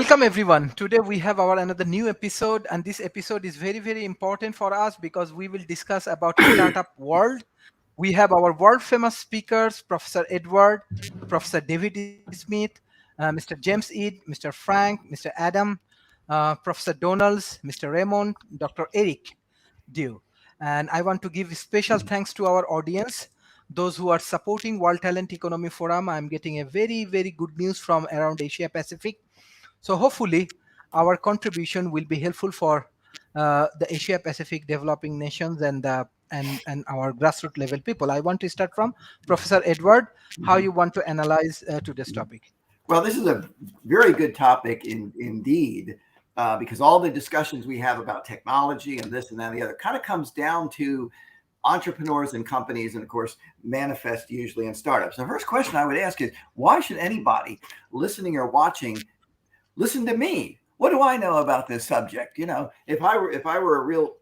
Welcome everyone. Today we have our another new episode, and this episode is very important for us because we will discuss about startup world. We have our world famous speakers, Professor Edward, Professor David Smith, Mr. James Eid, Mr. Frank, Mr. Adam, Professor Donalds, Mr. Raymond, Dr. Eric Dew. And I want to give special thanks to our audience, those who are supporting World Talent Economy Forum. I'm getting a very good news from around Asia Pacific. So hopefully our contribution will be helpful for the Asia Pacific developing nations and our grassroots level people. I want to start from Professor Edward, how you want to analyze today's topic. Well, this is a very good topic indeed, because all the discussions we have about technology and this and that and the other kind of comes down to entrepreneurs and companies, and of course, manifest usually in startups. The first question I would ask is, why should anybody listening or watching listen to me? What do I know about this subject? You know, if I were a real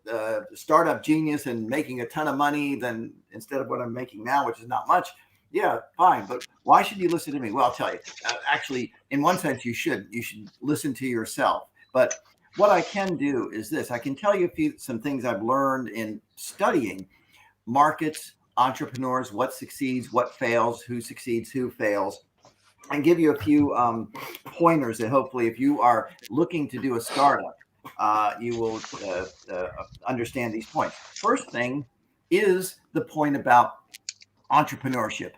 startup genius and making a ton of money, then instead of what I'm making now, which is not much, yeah, fine. But why should you listen to me? Well, I'll tell you. Actually, in one sense, you should listen to yourself. But what I can do is this: I can tell you some things I've learned in studying markets, entrepreneurs, what succeeds, what fails, who succeeds, who fails, and give you a few pointers that hopefully, if you are looking to do a startup, you will understand these points. First thing is the point about entrepreneurship.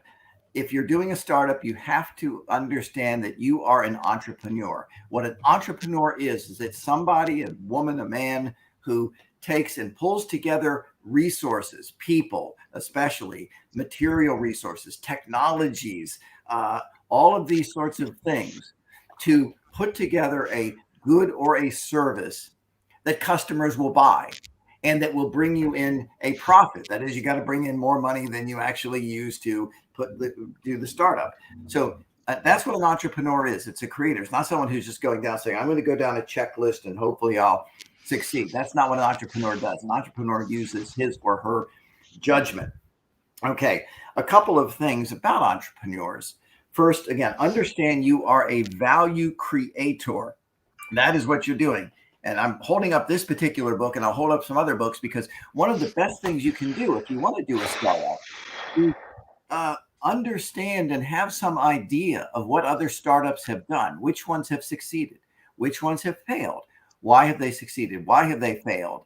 If you're doing a startup, you have to understand that you are an entrepreneur. What an entrepreneur is it's somebody, a woman, a man, who takes and pulls together resources, people, especially material resources, technologies, all of these sorts of things to put together a good or a service that customers will buy and that will bring you in a profit. That is, you got to bring in more money than you actually use to do the startup. So that's what an entrepreneur is. It's a creator. It's not someone who's just going down saying, I'm going to go down a checklist and hopefully I'll succeed. That's not what an entrepreneur does. An entrepreneur uses his or her judgment. Okay, a couple of things about entrepreneurs. First, again, understand you are a value creator. That is what you're doing. And I'm holding up this particular book, and I'll hold up some other books, because one of the best things you can do if you want to do a startup is understand and have some idea of what other startups have done, which ones have succeeded, which ones have failed. Why have they succeeded? Why have they failed?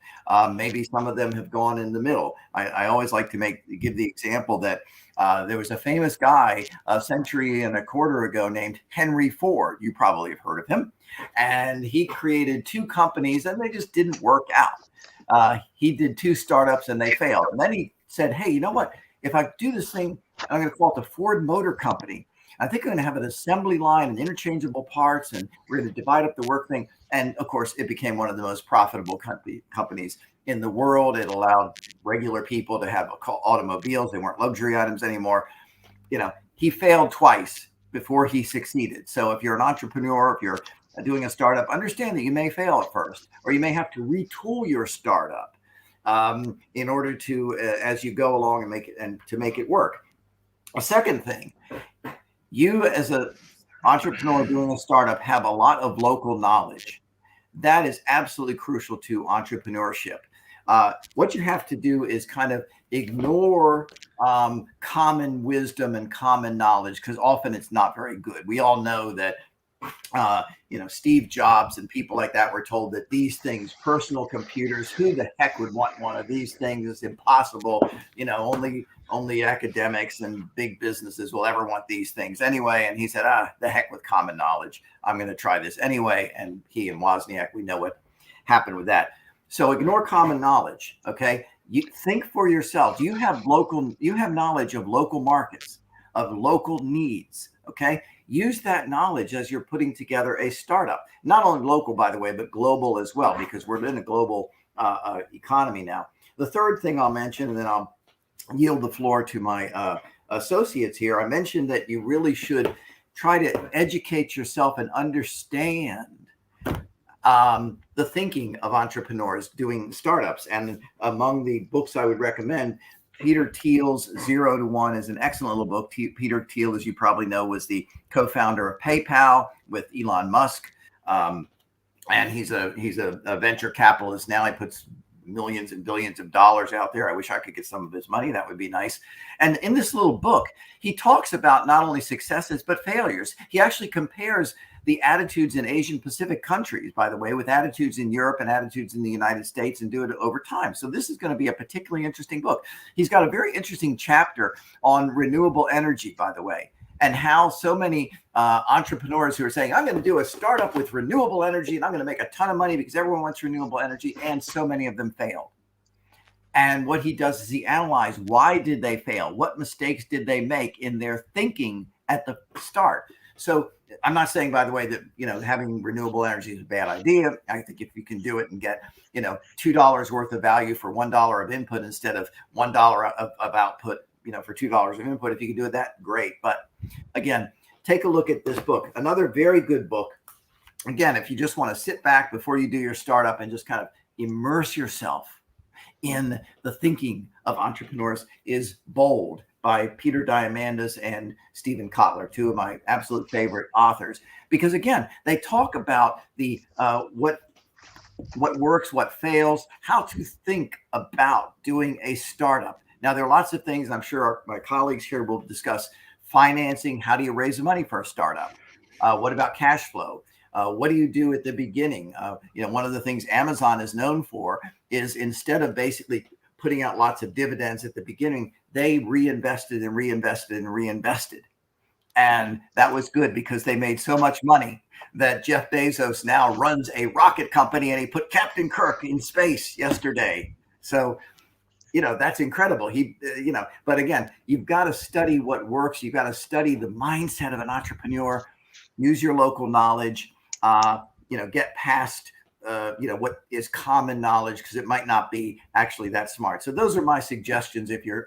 Maybe some of them have gone in the middle. I always like to give the example that there was a famous guy a century and a quarter ago named Henry Ford. You probably have heard of him. And he created two companies and they just didn't work out. He did two startups and they failed. And then he said, hey, you know what? If I do this thing, I'm going to call it the Ford Motor Company. I think I'm going to have an assembly line and interchangeable parts, and we're going to divide up the work thing. And of course, it became one of the most profitable companies in the world. It allowed regular people to have automobiles. They weren't luxury items anymore. You know, he failed twice before he succeeded. So if you're an entrepreneur, if you're doing a startup, understand that you may fail at first, or you may have to retool your startup in order to, as you go along and to make it work. A second thing, you as an entrepreneur doing a startup have a lot of local knowledge. That is absolutely crucial to entrepreneurship. What you have to do is kind of ignore common wisdom and common knowledge, because often it's not very good. We all know that Steve Jobs and people like that were told that these things, personal computers, who the heck would want one of these things? It's impossible. Only academics and big businesses will ever want these things anyway. And he said, the heck with common knowledge. I'm going to try this anyway. And he and Wozniak, we know what happened with that. So ignore common knowledge. Okay. You think for yourself. You have knowledge of local markets, of local needs. Okay. Use that knowledge as you're putting together a startup, not only local, by the way, but global as well, because we're in a global economy now. The third thing I'll mention, and then I'll yield the floor to my associates here. I mentioned that you really should try to educate yourself and understand the thinking of entrepreneurs doing startups. And among the books I would recommend, Peter Thiel's 0 to 1 is an excellent little book. Peter Thiel, as you probably know, was the co-founder of PayPal with Elon Musk. Um, and he's a venture capitalist now. He puts millions and billions of dollars out there. I wish I could get some of his money. That would be nice. And in this little book, he talks about not only successes but failures. He actually compares the attitudes in Asian Pacific countries, by the way, with attitudes in Europe and attitudes in the United States, and do it over time. So this is going to be a particularly interesting book. He's got a very interesting chapter on renewable energy, by the way, and how so many entrepreneurs who are saying, I'm going to do a startup with renewable energy and I'm going to make a ton of money because everyone wants renewable energy, and so many of them failed. And what he does is he analyzes, why did they fail? What mistakes did they make in their thinking at the start? So I'm not saying, by the way, that, having renewable energy is a bad idea. I think if you can do it and get, $2 worth of value for $1 of input instead of $1 of output, for $2 of input, if you can do it, that great. But again, take a look at this book. Another very good book. Again, if you just want to sit back before you do your startup and just kind of immerse yourself in the thinking of entrepreneurs, is Bold by Peter Diamandis and Stephen Kotler, two of my absolute favorite authors, because again, they talk about the what works, what fails, how to think about doing a startup. Now, there are lots of things, and I'm sure my colleagues here will discuss financing. How do you raise the money for a startup? What about cash flow? What do you do at the beginning? One of the things Amazon is known for is, instead of basically putting out lots of dividends at the beginning, they reinvested and reinvested and reinvested. And that was good because they made so much money that Jeff Bezos now runs a rocket company, and he put Captain Kirk in space yesterday. So, that's incredible. But again, you've got to study what works. You've got to study the mindset of an entrepreneur, use your local knowledge, get past, what is common knowledge, because it might not be actually that smart. So those are my suggestions. If you're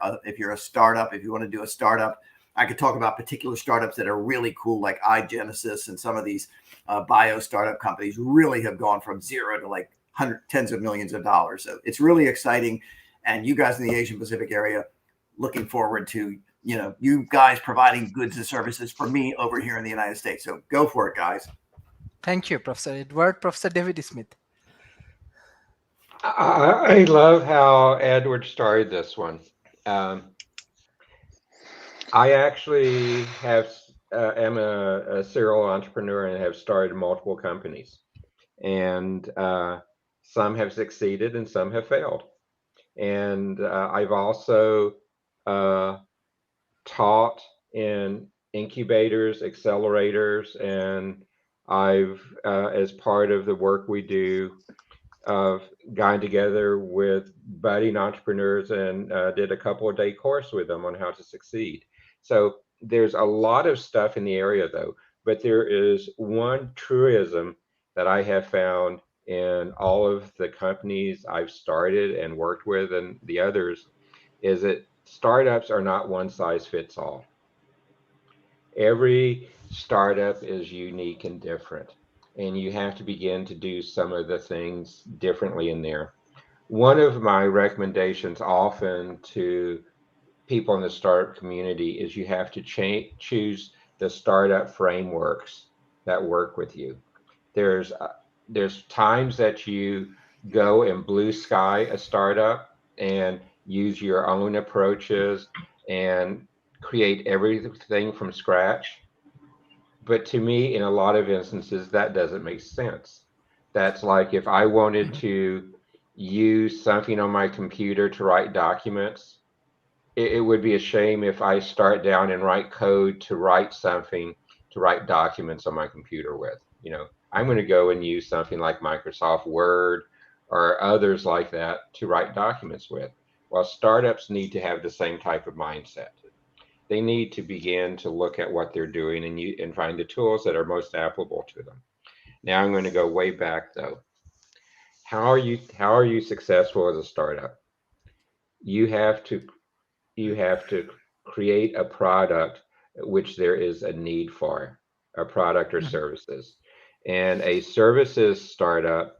a startup, if you want to do a startup, I could talk about particular startups that are really cool, like iGenesis, and some of these bio startup companies really have gone from zero to like tens of millions of dollars. So it's really exciting. And you guys in the Asian Pacific area, looking forward to, you guys providing goods and services for me over here in the United States. So go for it, guys. Thank you, Professor Edward. Professor David Smith. I love how Edward started this one. I actually am a serial entrepreneur and have started multiple companies, and some have succeeded and some have failed. And I've also taught in incubators, accelerators, and I've, as part of the work we do, gotten together with budding entrepreneurs and did a couple of day course with them on how to succeed. So there's a lot of stuff in the area, though, but there is one truism that I have found in all of the companies I've started and worked with, and the others, is that startups are not one size fits all. Every startup is unique and different, and you have to begin to do some of the things differently in there. One of my recommendations often to people in the startup community is you have to choose the startup frameworks that work with you. There's there's times that you go and blue sky a startup and use your own approaches and create everything from scratch. But to me, in a lot of instances, that doesn't make sense. That's like if I wanted to use something on my computer to write documents, it would be a shame if I start down and write code to write something to write documents on my computer with. I'm going to go and use something like Microsoft Word or others like that to write documents with. Well, startups need to have the same type of mindset. They need to begin to look at what they're doing and find the tools that are most applicable to them. Now I'm going to go way back though. How are you successful as a startup? You have to you have to create a product which there is a need for, a product or services. And a services startup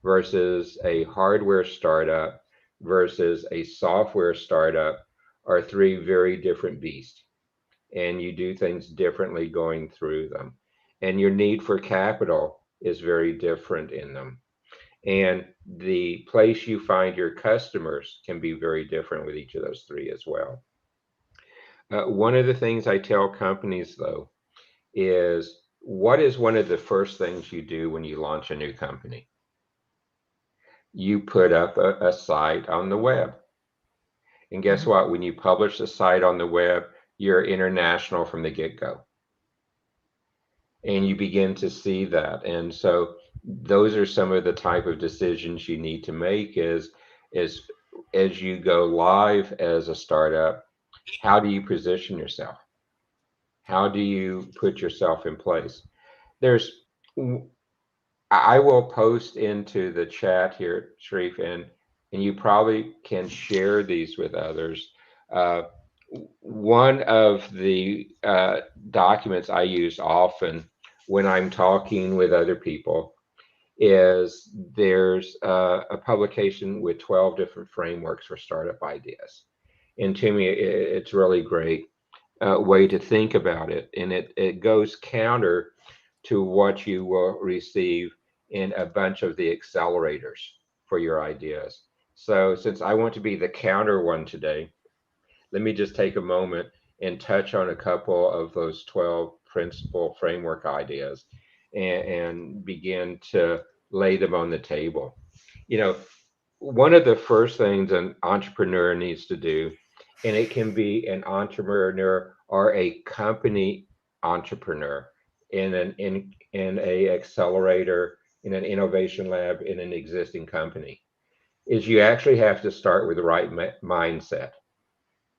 versus a hardware startup versus a software startup are three very different beasts. And you do things differently going through them. And your need for capital is very different in them. And the place you find your customers can be very different with each of those three as well. One of the things I tell companies, though, is what is one of the first things you do when you launch a new company? You put up a site on the web. And guess Mhm. what? When you publish a site on the web, you're international from the get-go. And you begin to see that. And so those are some of the type of decisions you need to make is as you go live as a startup, how do you position yourself? How do you put yourself in place? There's I will post into the chat here, Sharif, and you probably can share these with others. Uh, One of the documents I use often when I'm talking with other people is there's a publication with 12 different frameworks for startup ideas. And to me, it's really great way to think about it. And it goes counter to what you will receive in a bunch of the accelerators for your ideas. So, since I want to be the counter one today, let me just take a moment and touch on a couple of those 12 principal framework ideas and begin to lay them on the table. You know, one of the first things an entrepreneur needs to do, and it can be an entrepreneur or a company entrepreneur in a accelerator, in an innovation lab, in an existing company, is you actually have to start with the right mindset.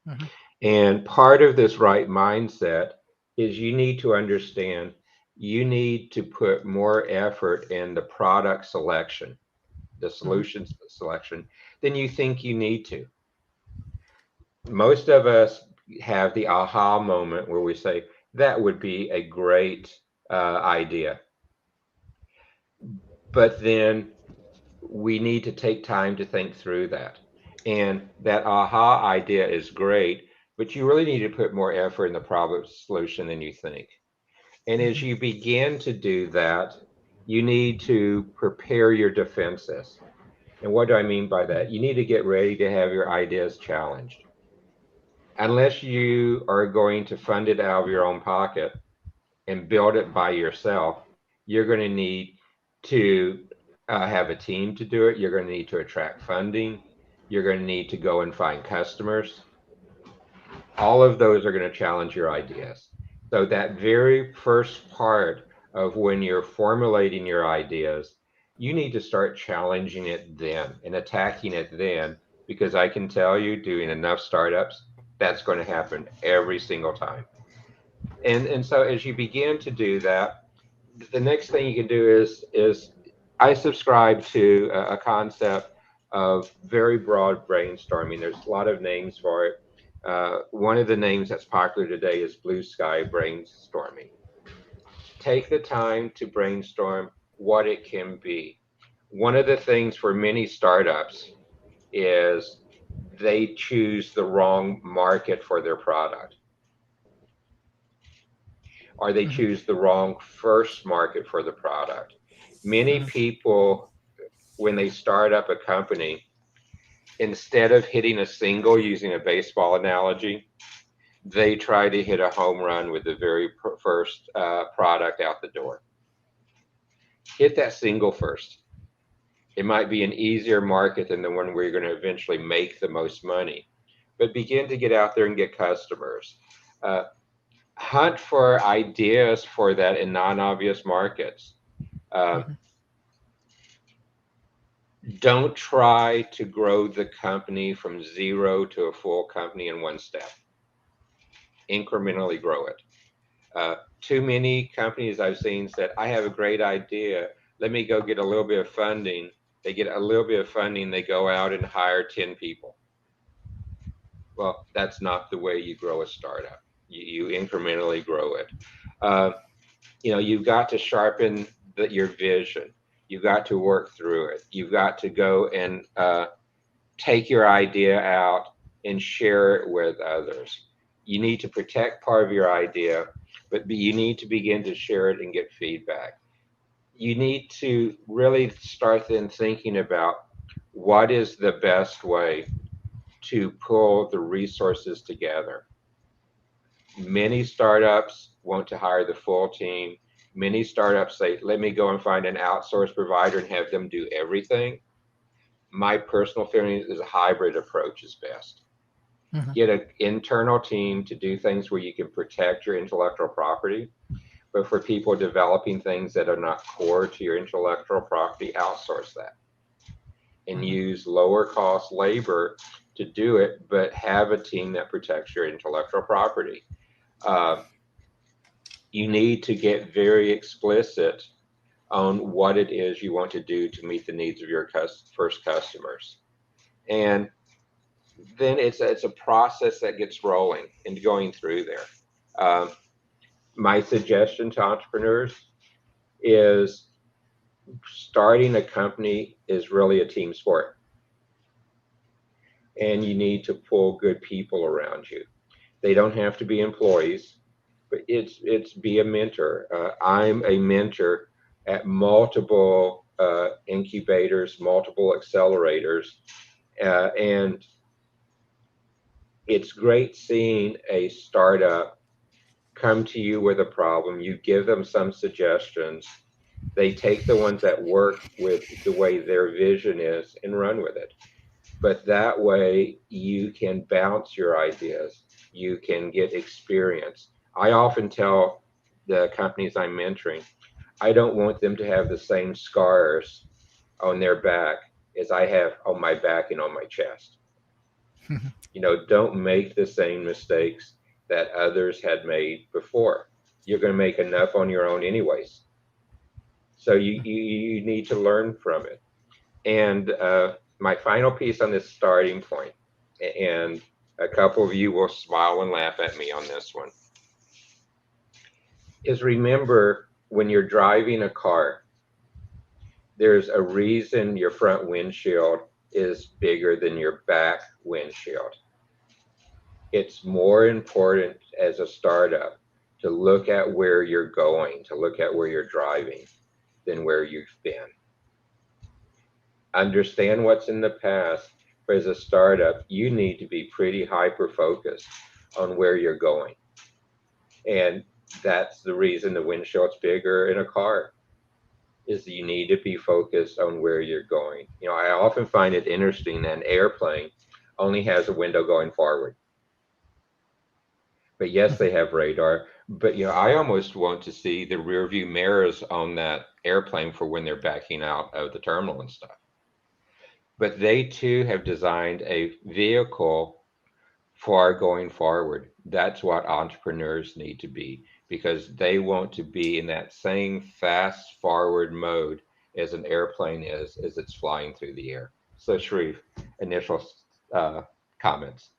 Mhm. And part of this right mindset is you need to understand you need to put more effort in the product selection, the Mhm. solutions selection, than you think you need to. Most of us have the aha moment where we say, that would be a great idea. But then we need to take time to think through that. And that aha idea is great, but you really need to put more effort in the problem solution than you think. And as Mhm. you begin to do that, you need to prepare your defenses. And what do I mean by that? You need to get ready to have your ideas challenged. Unless you are going to fund it out of your own pocket and build it by yourself, you're going to need to have a team to do it. You're going to need to attract funding. You're going to need to go and find customers. All of those are going to challenge your ideas. So, that very first part of when you're formulating your ideas, you need to start challenging it then and attacking it then, because I can tell you, doing enough startups, that's going to happen every single time. And so as you begin to do that, the next thing you can do is I subscribe to a concept of very broad brainstorming. There's a lot of names for it. One of the names that's popular today is blue sky brainstorming. Take the time to brainstorm what it can be. One of the things for many startups is they choose the wrong market for their product, or they Mhm. choose the wrong first market for the product. Many Mhm. people, when they start up a company, instead of hitting a single using a baseball analogy, they try to hit a home run with the very first product out the door. Hit that single first. It might be an easier market than the one where you're going to eventually make the most money, but begin to get out there and get customers. Uh, Hunt for ideas for that in non-obvious markets. Uh, Mhm. don't try to grow the company from zero to a full company in one step. Incrementally grow it. Too many companies I've seen said, I have a great idea. Let me go get a little bit of funding. They get a little bit of funding, they go out and hire 10 people. Well, that's not the way you grow a startup. You incrementally grow it. Uh, you've got to sharpen your vision. You've got to work through it. You've got to go and take your idea out and share it with others. You need to protect part of your idea, but you need to begin to share it and get feedback. you need to really start then thinking about what is the best way to pull the resources together. Many startups want to hire the full team. Many startups say, let me go and find an outsourced provider and have them do everything. My personal feeling is a hybrid approach is best. Mhm. Get an internal team to do things where you can protect your intellectual property, but for people developing things that are not core to your intellectual property, outsource that and Mhm. use lower cost labor to do it, but have a team that protects your intellectual property. Uh, you need to get very explicit on what it is you want to do to meet the needs of your first customers. And then it's a process that gets rolling and going through there. Um, my suggestion to entrepreneurs is starting a company is really a team sport, and you need to pull good people around you. They don't have to be employees, but it's be a mentor. I'm a mentor at multiple incubators, multiple accelerators, and it's great seeing a startup come to you with a problem. You give them some suggestions. They take the ones that work with the way their vision is and run with it. But that way you can bounce your ideas. You can get experience. I often tell the companies I'm mentoring, I don't want them to have the same scars on their back as I have on my back and on my chest. Don't make the same mistakes that others had made before. You're going to make enough on your own anyways. So you need to learn from it. And my final piece on this starting point, and a couple of you will smile and laugh at me on this one, is remember when you're driving a car, there's a reason your front windshield is bigger than your back windshield. It's more important as a startup to look at where you're going, to look at where you're driving than where you've been. Understand what's in the past, but as a startup, you need to be pretty hyper focused on where you're going. And that's the reason the windshield's bigger in a car is that you need to be focused on where you're going. I often find it interesting that an airplane only has a window going forward. But yes, they have radar. But I almost want to see the rear view mirrors on that airplane for when they're backing out of the terminal and stuff. But they too have designed a vehicle for going forward. That's what entrepreneurs need to be because they want to be in that same fast forward mode as an airplane is as it's flying through the air. So, Sharif, initial uh, comments.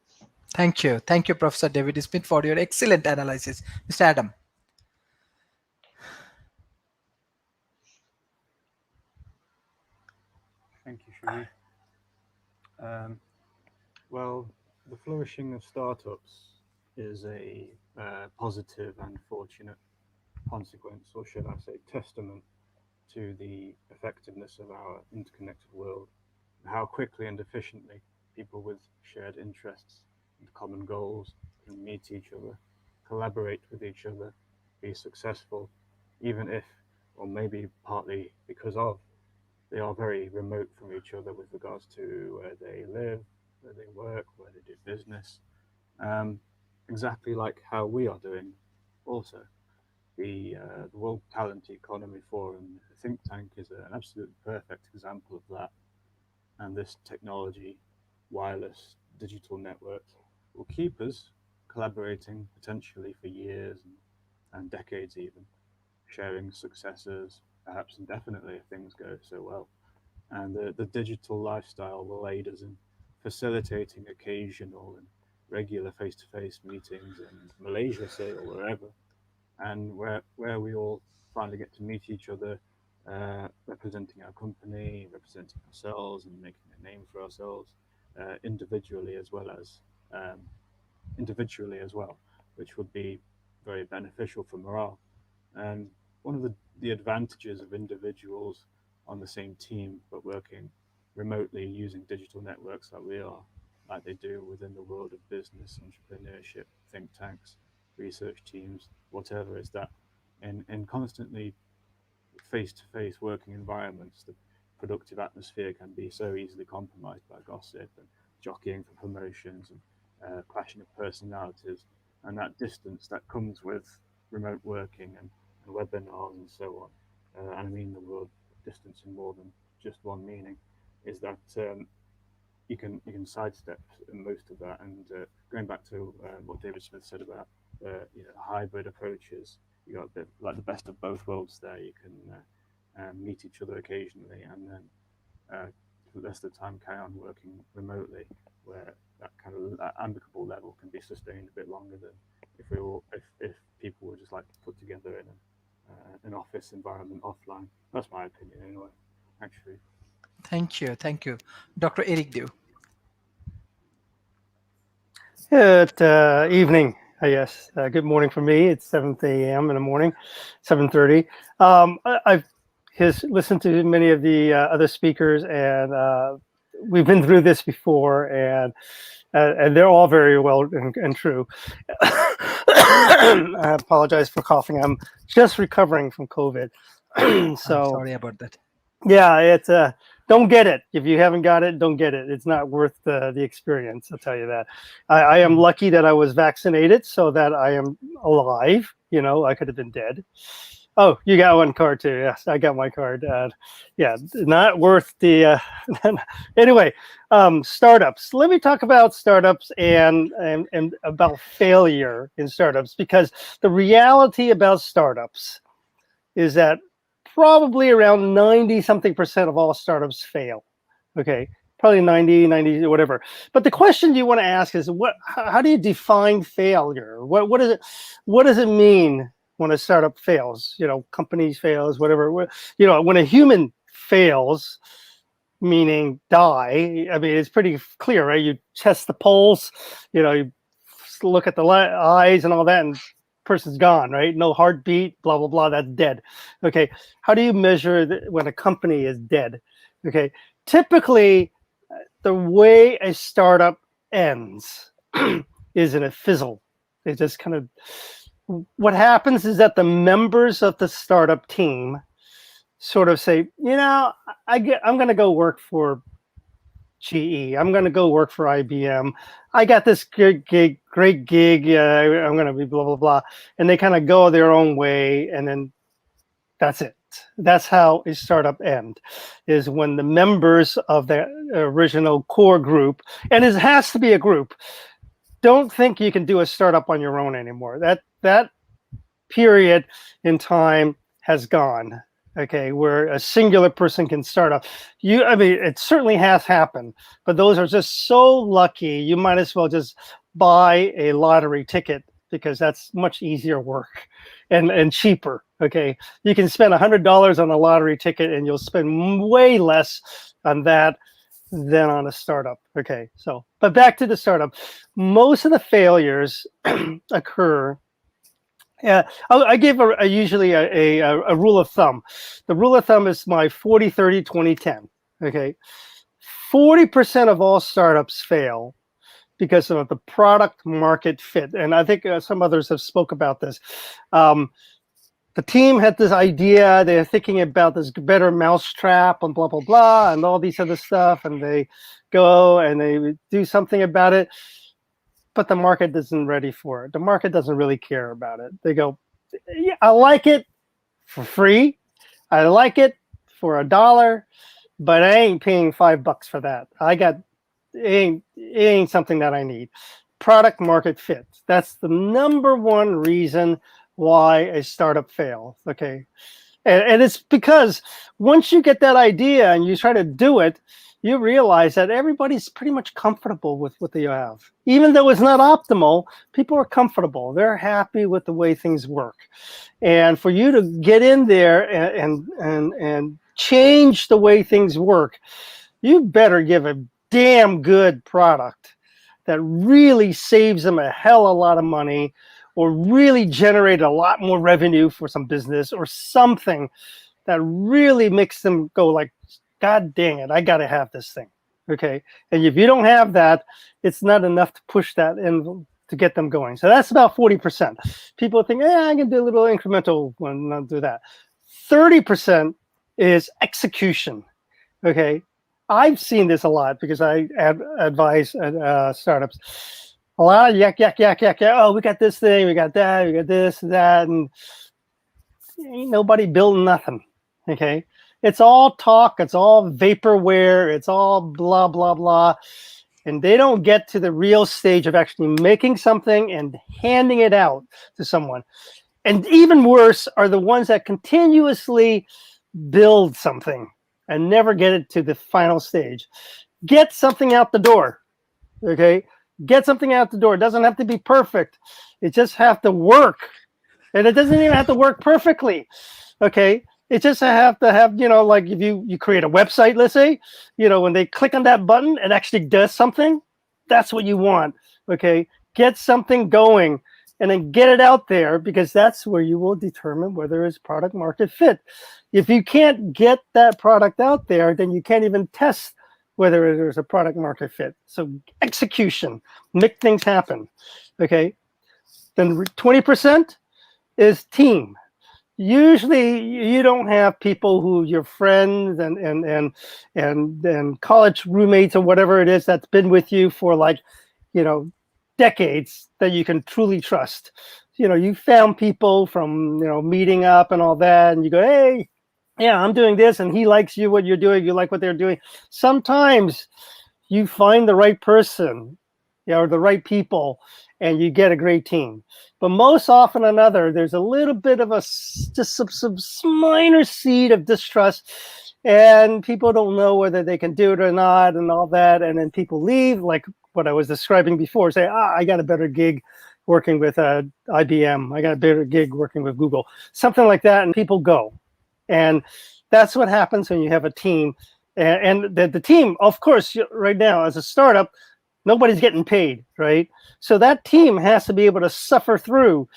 Thank you. Thank you, Professor David Smith, for your excellent analysis. Mr. Adam. Thank you, Sharif. Um, well, the flourishing of startups is a positive and fortunate consequence, or should I say, testament to the effectiveness of our interconnected world, how quickly and efficiently people with shared interests and common goals can meet each other, collaborate with each other, be successful, even if, or maybe partly because of, they are very remote from each other with regards to where they live, where they work, where they do business. Um, exactly like how we are doing also. The World Talent Economy Forum think tank is an absolute perfect example of that. And this technology, wireless, digital networks will keep us collaborating potentially for years and decades even, sharing successes, perhaps indefinitely if things go so well. And the digital lifestyle will aid us in facilitating occasional and regular face-to-face meetings in Malaysia, say, or wherever, and where we all finally get to meet each other, representing our company, representing ourselves, and making a name for ourselves individually um, individually as well, which would be very beneficial for morale. And one of the advantages of individuals on the same team but working remotely using digital networks like they do within the world of business, entrepreneurship, think tanks, research teams, whatever, is that in constantly face-to-face working environments, the productive atmosphere can be so easily compromised by gossip and jockeying for promotions and clashing of personalities, and that distance that comes with remote working and webinars and so on. And I mean the word distance in more than just one meaning, is that you can sidestep most of that. And going back to what David Smith said about hybrid approaches, you got a bit like the best of both worlds there. You can meet each other occasionally, and then for the rest of the time carry on working remotely, where that kind of amicable level can be sustained a bit longer than if people were just like put together in an office environment offline. That's my opinion anyway, actually. Thank you. Dr. Eric Dew. Good evening, I guess. Good morning for me. It's 7 a.m. in the morning, 7:30. I've listened to many of the other speakers, and we've been through this before, and they're all very well and true. I apologize for coughing. I'm just recovering from COVID. So I'm sorry about that. Yeah, it's don't get it. If you haven't got it, don't get it. It's not worth the experience. I'll tell you that. I am lucky that I was vaccinated, so that I am alive. You know, I could have been dead. Oh, you got one card too. Yes, I got my card. Yeah, not worth the. Anyway, startups. Let me talk about startups and about failure in startups, because the reality about startups is that probably around 90-something% of all startups fail. Okay, probably 90, whatever. But the question you want to ask is, how do you define failure? What does it mean when a startup fails? You know, companies fails, whatever. You know, when a human fails, meaning die, I mean, it's pretty clear, right? You test the pulse, you know, you look at the eyes and all that, and person's gone, right? No heartbeat, blah, blah, blah, that's dead. Okay, how do you measure when a company is dead? Okay, typically the way a startup ends is in a fizzle. It just kind of, what happens is that the members of the startup team sort of say, you know, I'm going to go work for GE. I'm going to go work for IBM. I got this great gig. I'm going to be blah, blah, blah. And they kind of go their own way. And then that's it. That's how a startup ends, is when the members of the original core group, and it has to be a group, don't think you can do a startup on your own anymore. That period in time has gone. Okay, where a singular person can start up. I mean, it certainly has happened, but those are just so lucky. You might as well just buy a lottery ticket, because that's much easier work and cheaper. Okay, you can spend $100 on a lottery ticket, and you'll spend way less on that than on a startup. Okay, so, but back to the startup. Most of the failures occur. Yeah, I give usually a rule of thumb. The rule of thumb is my 40, 30, 20, 10. Okay, 40% of all startups fail because of the product market fit. And I think some others have spoke about this. The team had this idea. They're thinking about this better mousetrap and blah, blah, blah, and all these other stuff. And they go and they do something about it. But the market isn't ready for it. The market doesn't really care about it. They go, yeah, I like it for free. I like it for $1, but I ain't paying $5 for that. It ain't something that I need. Product market fit. That's the number one reason why a startup fails. Okay. And it's because once you get that idea and you try to do it, you realize that everybody's pretty much comfortable with what they have. Even though it's not optimal, people are comfortable. They're happy with the way things work. And for you to get in there and change the way things work, you better give a damn good product that really saves them a hell of a lot of money, or really generated a lot more revenue for some business or something that really makes them go like, God dang it, I got to have this thing. Okay. And if you don't have that, it's not enough to push that in to get them going. So that's about 40%. People think, I can do a little incremental one, not do that. 30% is execution. Okay. I've seen this a lot because I advise startups. A lot of yak. Oh, we got this thing, we got that, we got this, that, and ain't nobody building nothing. Okay. It's all talk, it's all vaporware, it's all blah, blah, blah. And they don't get to the real stage of actually making something and handing it out to someone. And even worse are the ones that continuously build something and never get it to the final stage. Get something out the door. Okay. Get something out the door. It doesn't have to be perfect. It just have to work. And it doesn't even have to work perfectly. Okay. It just have to have, like if you create a website, let's say, when they click on that button, it actually does something. That's what you want. Okay. Get something going and then get it out there, because that's where you will determine whether it's product market fit. If you can't get that product out there, then you can't even test whether there's a product market fit. So execution, make things happen. Okay. Then 20% is team. Usually you don't have people who your friends and college roommates or whatever it is that's been with you for decades that you can truly trust. You found people from meeting up and all that, and you go, hey, yeah, I'm doing this, and he likes you, what you're doing, you like what they're doing. Sometimes you find the right person, or the right people, and you get a great team. But most often than another, there's a little bit of some minor seed of distrust, and people don't know whether they can do it or not and all that. And then people leave, like what I was describing before, say, I got a better gig working with IBM. I got a better gig working with Google, something like that. And people go. And that's what happens when you have a team. And the team, of course, right now as a startup, nobody's getting paid, right? So that team has to be able to suffer through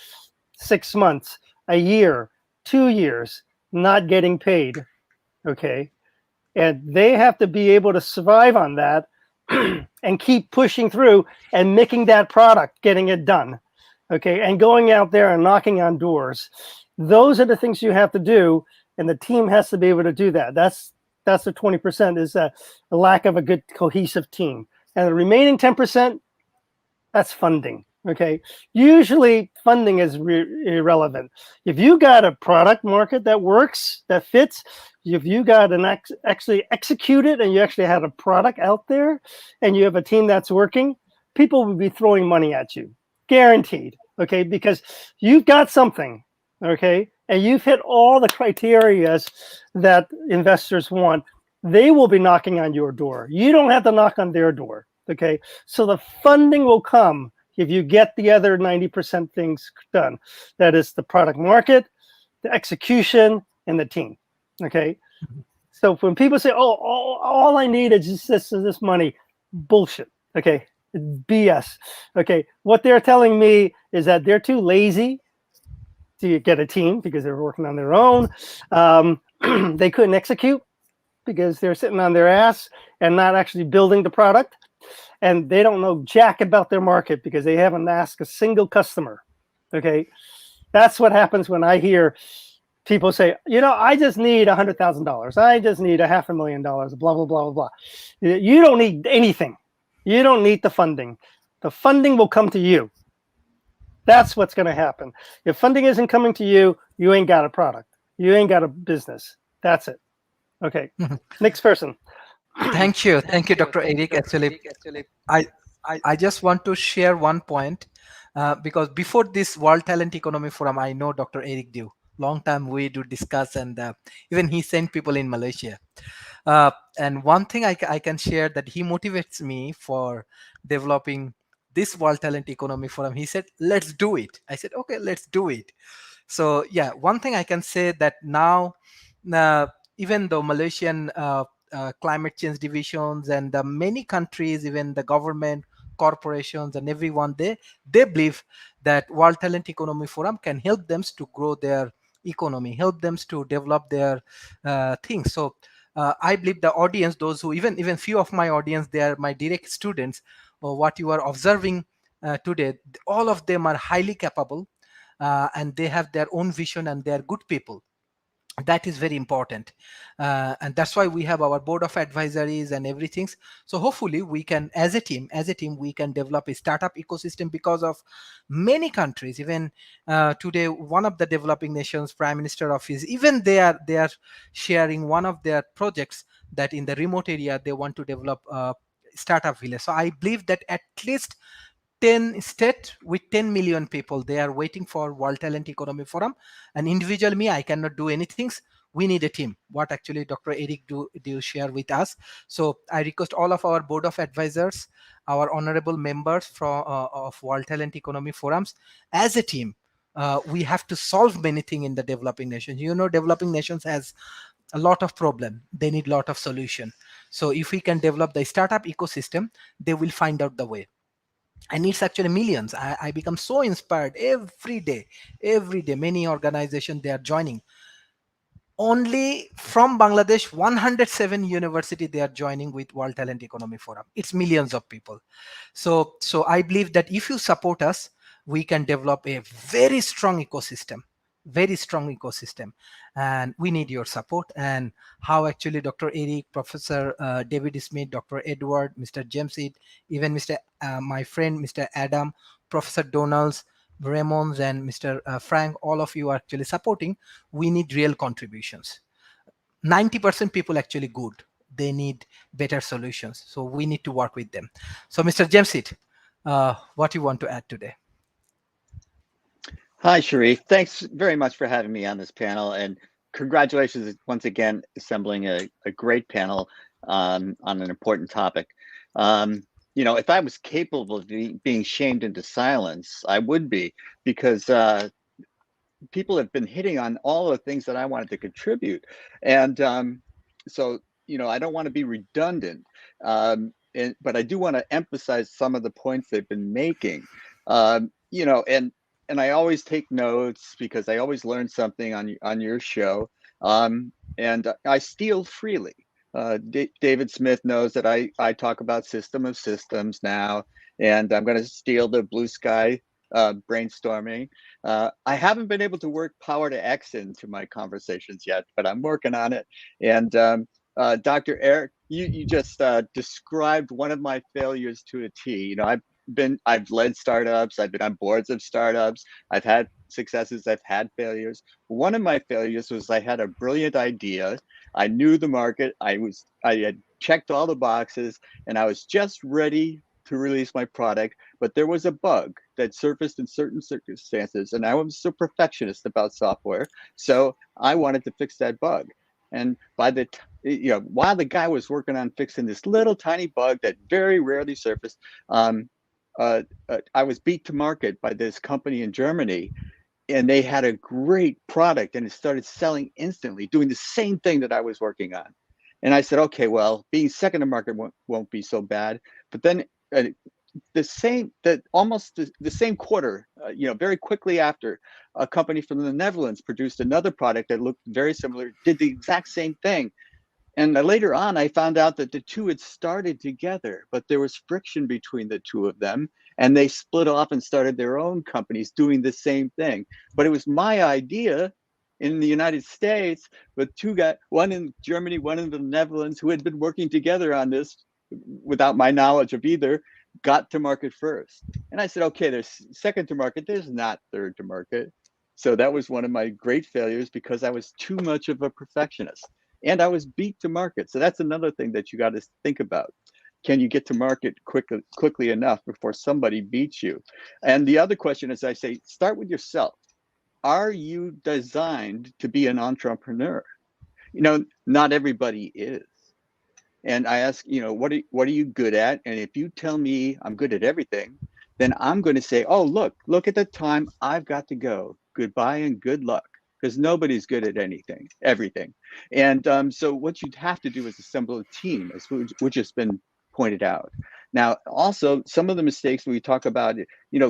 6 months, a year, 2 years, not getting paid, okay? And they have to be able to survive on that and keep pushing through and making that product, getting it done, okay? And going out there and knocking on doors. Those are the things you have to do, and the team has to be able to do that. That's the 20% is a lack of a good cohesive team. And the remaining 10%, that's funding, okay? Usually funding is irrelevant. If you got a product market that works, that fits, if you got actually executed and you actually had a product out there and you have a team that's working, people will be throwing money at you, guaranteed, okay? Because you've got something, okay? And you've hit all the criteria that investors want. They will be knocking on your door. You don't have to knock on their door, okay? So the funding will come if you get the other 90% things done. That is the product market, the execution, and the team, okay? So when people say, oh, all I need is just this money, bullshit, okay? BS, okay? What they're telling me is that they're too lazy to get a team because they're working on their own. They couldn't execute because they're sitting on their ass and not actually building the product. And they don't know jack about their market because they haven't asked a single customer. Okay. That's what happens when I hear people say, I just need $100,000. I just need $500,000, blah, blah, blah, blah, blah. You don't need anything. You don't need the funding. The funding will come to you. That's what's going to happen. If funding isn't coming to you, you ain't got a product. You ain't got a business. That's it. Okay. Next person. Thank you, Dr. Eric. Actually, I just want to share one point because before this World Talent Economy Forum, I know Dr. Eric do. Long time we do discuss, and even he sent people in Malaysia. And one thing I can share that he motivates me for developing this World Talent Economy Forum. He said, "Let's do it." I said, "Okay, let's do it." So yeah, one thing I can say that now, even though Malaysian climate change divisions and many countries, even the government, corporations and everyone, they believe that World Talent Economy Forum can help them to grow their economy, help them to develop their things. So I believe the audience, those who even few of my audience, they are my direct students, or what you are observing today, all of them are highly capable, and they have their own vision and they are good people. That is very important, and that's why we have our board of advisories and everything. So hopefully we can, as a team we can develop a startup ecosystem, because of many countries, even today one of the developing nations prime minister office, even they are sharing one of their projects, that in the remote area they want to develop a startup village. So I believe that at least 10 state with 10 million people, they are waiting for World Talent Economy Forum. And individual me, I cannot do anything. We need a team, what actually Dr. Eric do share with us. So I request all of our board of advisors, our honorable members from of World Talent Economy Forums, as a team, we have to solve many things in the developing nations. Developing nations has a lot of problem, they need lot of solution. So if we can develop the startup ecosystem, they will find out the way. And it's actually millions. I become so inspired every day many organizations they are joining. Only from Bangladesh, 107 university they are joining with World Talent Economy Forum. It's millions of people. So I believe that if you support us, we can develop a very strong ecosystem, and we need your support. And how actually Dr. Eric, Professor David Smith, Dr. Edward, Mr. James Eid, even Mr. My friend Mr. Adam, Professor Donalds, Raymond, and Mr. Frank, all of you are actually supporting. We need real contributions. 90% people actually good, they need better solutions, so we need to work with them. So Mr. Jamsit, what you want to add today? Hi, Sharif. Thanks very much for having me on this panel, and congratulations once again assembling a great panel on an important topic. If I was capable of being shamed into silence, I would be, because people have been hitting on all the things that I wanted to contribute. And so, I don't want to be redundant, but I do want to emphasize some of the points they've been making. And I always take notes because I always learn something on your show. And I steal freely. David Smith knows that I talk about system of systems now, and I'm going to steal the blue sky brainstorming. I haven't been able to work power to X into my conversations yet, but I'm working on it. And Dr. Eric, you just described one of my failures to a T. I've led startups, I've been on boards of startups, I've had successes, I've had failures. One of my failures was I had a brilliant idea. I knew the market, I had checked all the boxes, and I was just ready to release my product, but there was a bug that surfaced in certain circumstances, and I was a perfectionist about software, so I wanted to fix that bug. And while the guy was working on fixing this little tiny bug that very rarely surfaced, I was beat to market by this company in Germany, and they had a great product, and it started selling instantly, doing the same thing that I was working on. And I said, okay, well, being second to market won't be so bad. But then almost the same quarter, very quickly after, a company from the Netherlands produced another product that looked very similar, did the exact same thing. And later on, I found out that the two had started together, but there was friction between the two of them, and they split off and started their own companies doing the same thing. But it was my idea in the United States, with two guys, one in Germany, one in the Netherlands, who had been working together on this without my knowledge of either, got to market first. And I said, okay, there's second to market, there's not third to market. So that was one of my great failures, because I was too much of a perfectionist. And I was beat to market. So that's another thing that you got to think about. Can you get to market quickly enough before somebody beats you? And the other question is, I say, start with yourself. Are you designed to be an entrepreneur? Not everybody is. And I ask, what are you good at? And if you tell me I'm good at everything, then I'm going to say, oh, look at the time I've got to go. Goodbye and good luck. Because nobody's good at everything. And so what you'd have to do is assemble a team, which has been pointed out. Now, also some of the mistakes we talk about,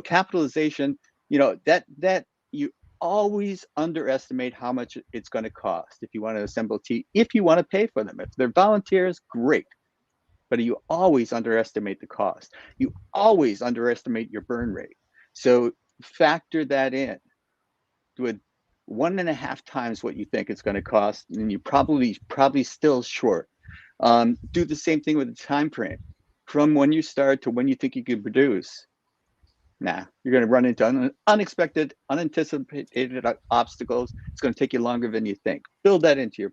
capitalization, that you always underestimate how much it's going to cost if you want to assemble a team, if you want to pay for them. If they're volunteers, great. But you always underestimate the cost. You always underestimate your burn rate. So factor that in. Do it 1.5 times what you think it's going to cost, and you probably still short. Do the same thing with the time frame, from when you start to when you think you can produce. Nah, you're going to run into unexpected, unanticipated obstacles. It's going to take you longer than you think. Build that into your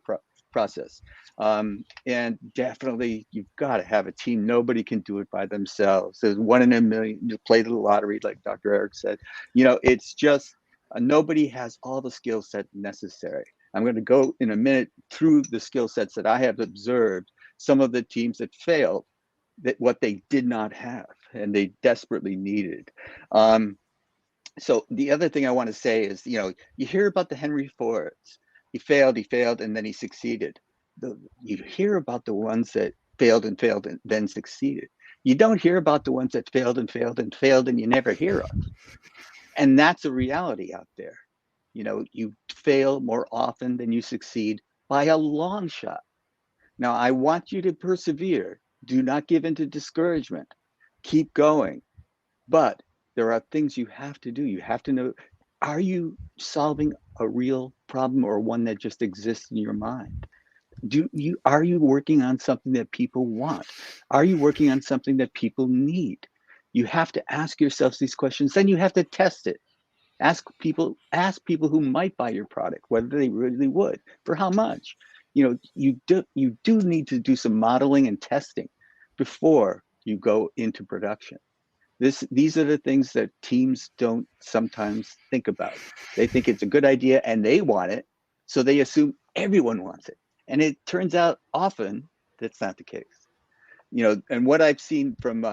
process. And definitely, you've got to have a team. Nobody can do it by themselves. There's 1 in a million. You play the lottery, like Dr. Eric said. It's just nobody has all the skill set necessary. I'm going to go in a minute through the skill sets that I have observed. Some of the teams that failed, that what they did not have and they desperately needed. So the other thing I want to say is, you hear about the Henry Fords. He failed, and then he succeeded. You hear about the ones that failed and then succeeded. You don't hear about the ones that failed and you never hear of. And that's a reality out there. You fail more often than you succeed by a long shot. Now, I want you to persevere. Do not give in to discouragement. Keep going. But there are things you have to do. You have to know, are you solving a real problem or one that just exists in your mind? Are you working on something that people want? Are you working on something that people need? You have to ask yourselves these questions, then you have to test it. Ask people who might buy your product whether they really would, for how much. You do need to do some modeling and testing before you go into production. These are the things that teams don't sometimes think about. They think it's a good idea and they want it, so they assume everyone wants it. And it turns out often that's not the case. And what I've seen from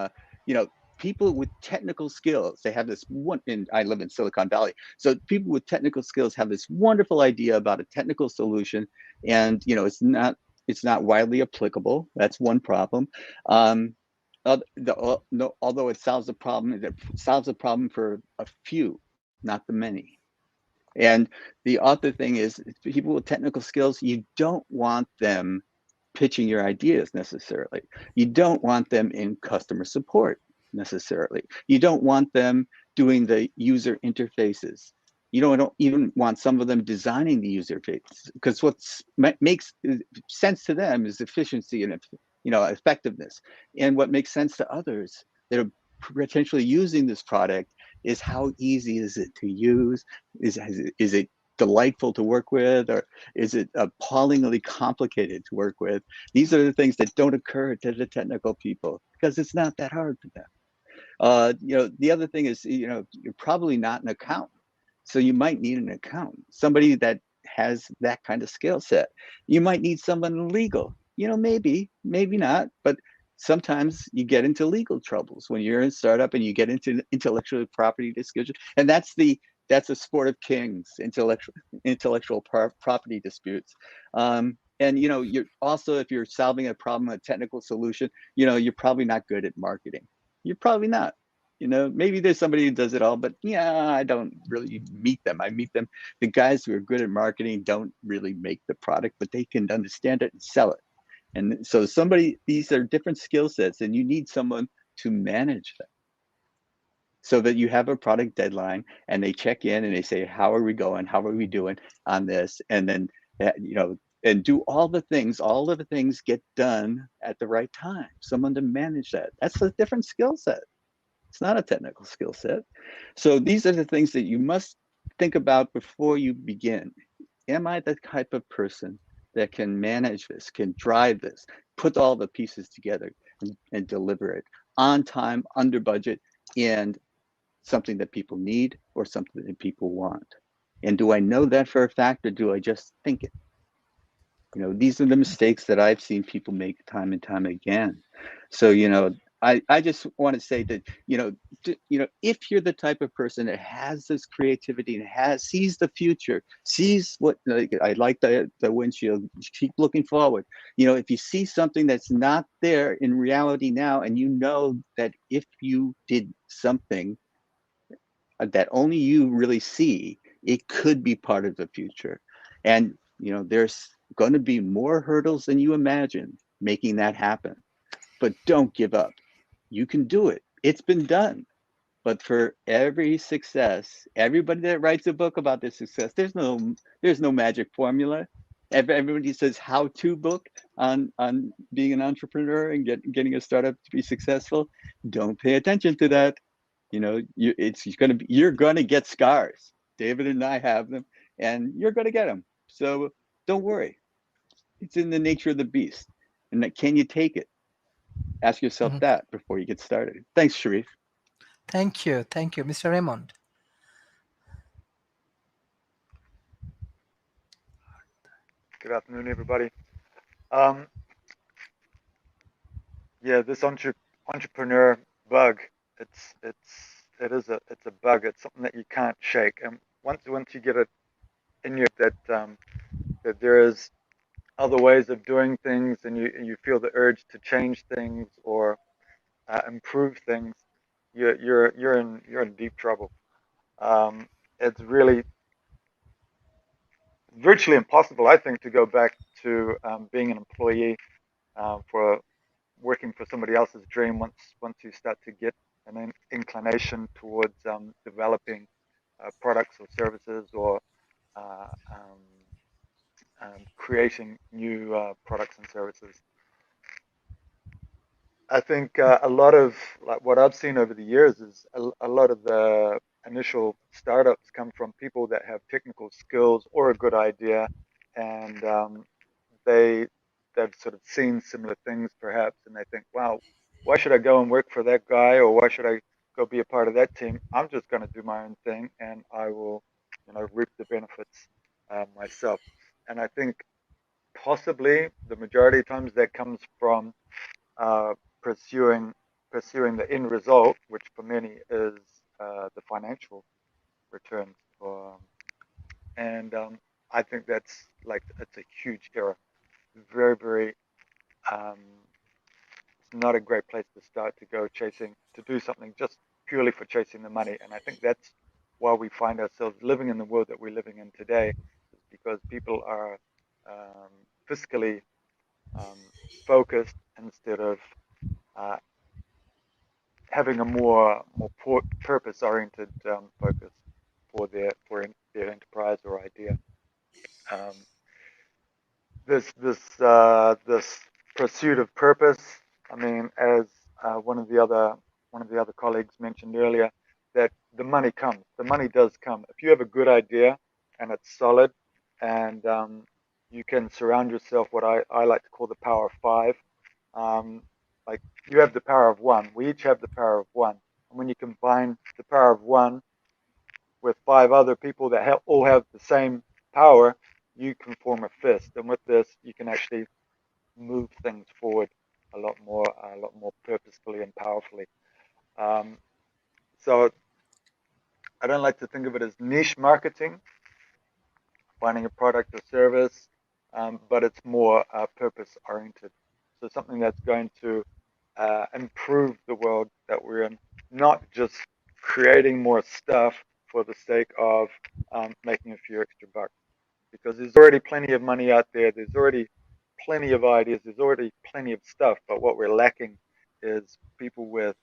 people with technical skills, they have this one, and I live in Silicon Valley, so people with technical skills have this wonderful idea about a technical solution, and it's not widely applicable. That's one problem. Although it solves a problem for a few, not the many. And the other thing is, people with technical skills, you don't want them pitching your ideas necessarily. You don't want them in customer support necessarily. You don't want them doing the user interfaces. You don't even want some of them designing the user interface, because what makes sense to them is efficiency and effectiveness. And what makes sense to others that are potentially using this product is how easy is it to use? Is it delightful to work with, or is it appallingly complicated to work with? These are the things that don't occur to the technical people because it's not that hard for them. The other thing is, you're probably not an accountant, so you might need an accountant, somebody that has that kind of skill set. You might need someone legal, maybe not, but sometimes you get into legal troubles when you're in a startup and you get into intellectual property disputes, and that's a sport of kings, intellectual property disputes. And you're also, if you're solving a problem, a technical solution, you're probably not good at marketing. You're probably not. Maybe there's somebody who does it all, but I don't really meet them. I meet them. The guys who are good at marketing don't really make the product, but they can understand it and sell it. And so these are different skill sets, and you need someone to manage them, so that you have a product deadline and they check in and they say, how are we going? How are we doing on this? And then, and do all the things get done at the right time. Someone to manage that. That's a different skill set. It's not a technical skill set. So these are the things that you must think about before you begin. Am I the type of person that can manage this, can drive this, put all the pieces together and deliver it on time, under budget, and something that people need or something that people want? And do I know that for a fact, or do I just think it? These are the mistakes that I've seen people make time and time again. So, I just want to say that, if you're the type of person that has this creativity and sees the future, sees what, like, I like the windshield, keep looking forward. If you see something that's not there in reality now, and you know that if you did something that only you really see, it could be part of the future. And there's going to be more hurdles than you imagine making that happen. But don't give up. You can do it. It's been done. But for every success, everybody that writes a book about their success, there's no magic formula. Everybody says how-to book on being an entrepreneur and getting a startup to be successful. Don't pay attention to that. You're gonna get scars. David and I have them, and you're gonna get them. So don't worry. It's in the nature of the beast. And can you take it? Ask yourself Mhm. that before you get started. Thanks, Sharif. Thank you, Mr. Raymond. Good afternoon, everybody. Yeah, this entrepreneur bug, it's a bug. It's something that you can't shake. And once you get it in you that there is other ways of doing things, and you feel the urge to change things or improve things, you're in deep trouble. It's really virtually impossible, I think, to go back to being an employee for working for somebody else's dream once you start to get an inclination towards developing products or services or uh, um, creating new products and services. I think a lot of like what I've seen over the years is a lot of the initial startups come from people that have technical skills or a good idea, and they they've sort of seen similar things perhaps, and they think, wow, why should I go and work for that guy, or why should I go be a part of that team? I'm just going to do my own thing, and I will, reap the benefits myself. And I think possibly the majority of times that comes from uh, pursuing pursuing the end result, which for many is the financial returns. And I think that's like it's a huge error. Very, very. Um, it's not a great place to start to go chasing to do something just purely for chasing the money. And I think that's why we find ourselves living in the world that we're living in today, is because people are fiscally um, focused instead of uh, having a more purpose oriented focus for their enterprise or idea. Um, this pursuit of purpose. I mean, as one of the other colleagues mentioned earlier, that the money comes. The money does come if you have a good idea and it's solid, and you can surround yourself. What I like to call the power of five. Um, like you have the power of one. We each have the power of one, and when you combine the power of one with five other people that all have the same power, you can form a fist. And with this, you can actually move things forward a lot more purposefully and powerfully. Um, so I don't like to think of it as niche marketing, finding a product or service, but it's more purpose oriented. So something that's going to improve the world that we're in, not just creating more stuff for the sake of making a few extra bucks. Because there's already plenty of money out there. There's already plenty of ideas. There's already plenty of stuff. But what we're lacking is people with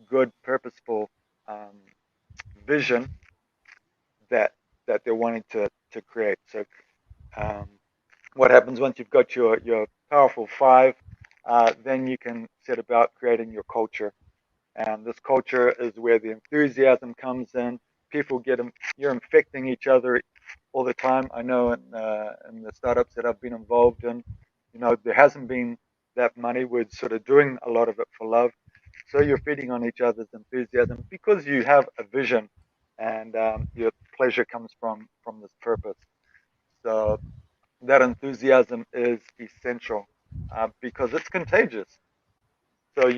good, purposeful um, vision that they're wanting to create. So, um, what happens once you've got your powerful five? Then you can set about creating your culture, and this culture is where the enthusiasm comes in. People you're infecting each other all the time. I know in the startups that I've been involved in, there hasn't been that money. We're sort of doing a lot of it for love. So you're feeding on each other's enthusiasm because you have a vision, and your pleasure comes from this purpose. So that enthusiasm is essential because it's contagious. So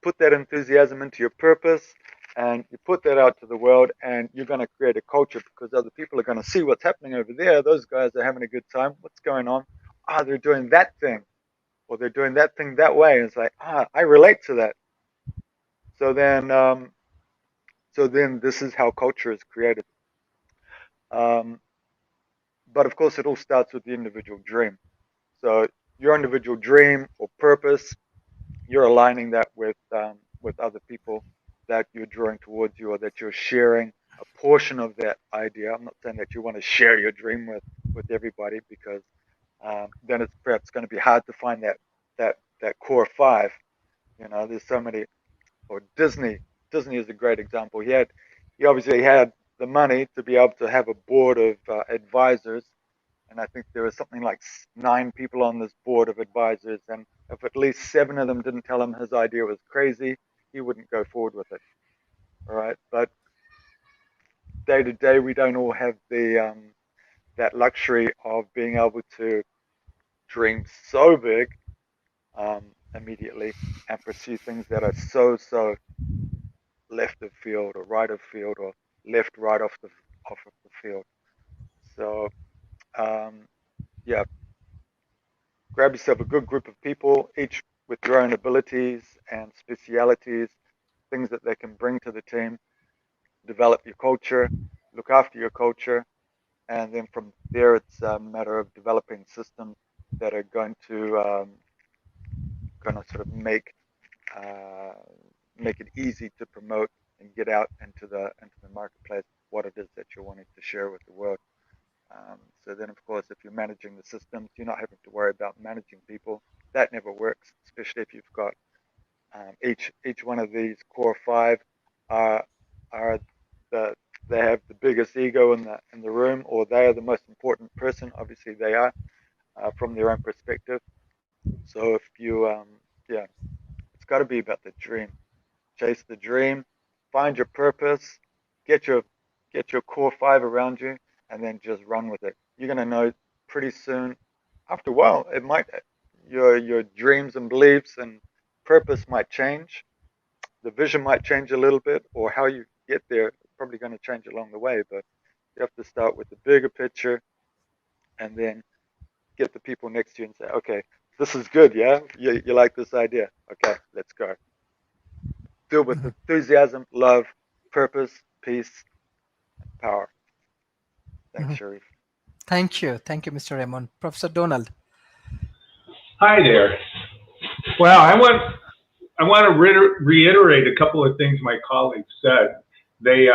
put that enthusiasm into your purpose, and you put that out to the world, and you're going to create a culture because other people are going to see what's happening over there. Those guys are having a good time. What's going on? Ah, they're doing that thing, or they're doing that thing that way. And it's like, I relate to that. So then this is how culture is created. But of course, it all starts with the individual dream. So your individual dream or purpose, you're aligning that with other people that you're drawing towards you, or that you're sharing a portion of that idea. I'm not saying that you want to share your dream with everybody, because then it's perhaps going to be hard to find that core five. You know, there's so many. Or Disney. Disney is a great example. He obviously had the money to be able to have a board of advisors, and I think there was something like 9 people on this board of advisors, and if at least 7 of them didn't tell him his idea was crazy, he wouldn't go forward with it. All right, but day to day, we don't all have the that luxury of being able to dream so big immediately and pursue things that are so left of field or right of field, or left right off of the field. So yeah, grab yourself a good group of people, each with their own abilities and specialities, things that they can bring to the team. Develop your culture, look after your culture, and then from there it's a matter of developing systems that are going to sort of make it easy to promote and get out into the marketplace what it is that you're wanting to share with the world. So then, of course, if you're managing the systems, you're not having to worry about managing people. That never works, especially if you've got each one of these core 5 are they have the biggest ego in the room, or they are the most important person. Obviously, they are from their own perspective. So if you it's got to be about the dream. Chase the dream, find your purpose, get your core 5 around you, and then just run with it. You're gonna know pretty soon. After a while, it might your dreams and beliefs and purpose might change. The vision might change a little bit, or how you get there is probably going to change along the way. But you have to start with the bigger picture, and then get the people next to you and say, okay, this is good, yeah? You like this idea? Okay, let's go. Filled with enthusiasm, love, purpose, peace, and power. Thanks, Sharif. Thank you, Mr. Raymond. Professor Donald. Hi there. Well, I want to reiterate a couple of things my colleagues said. They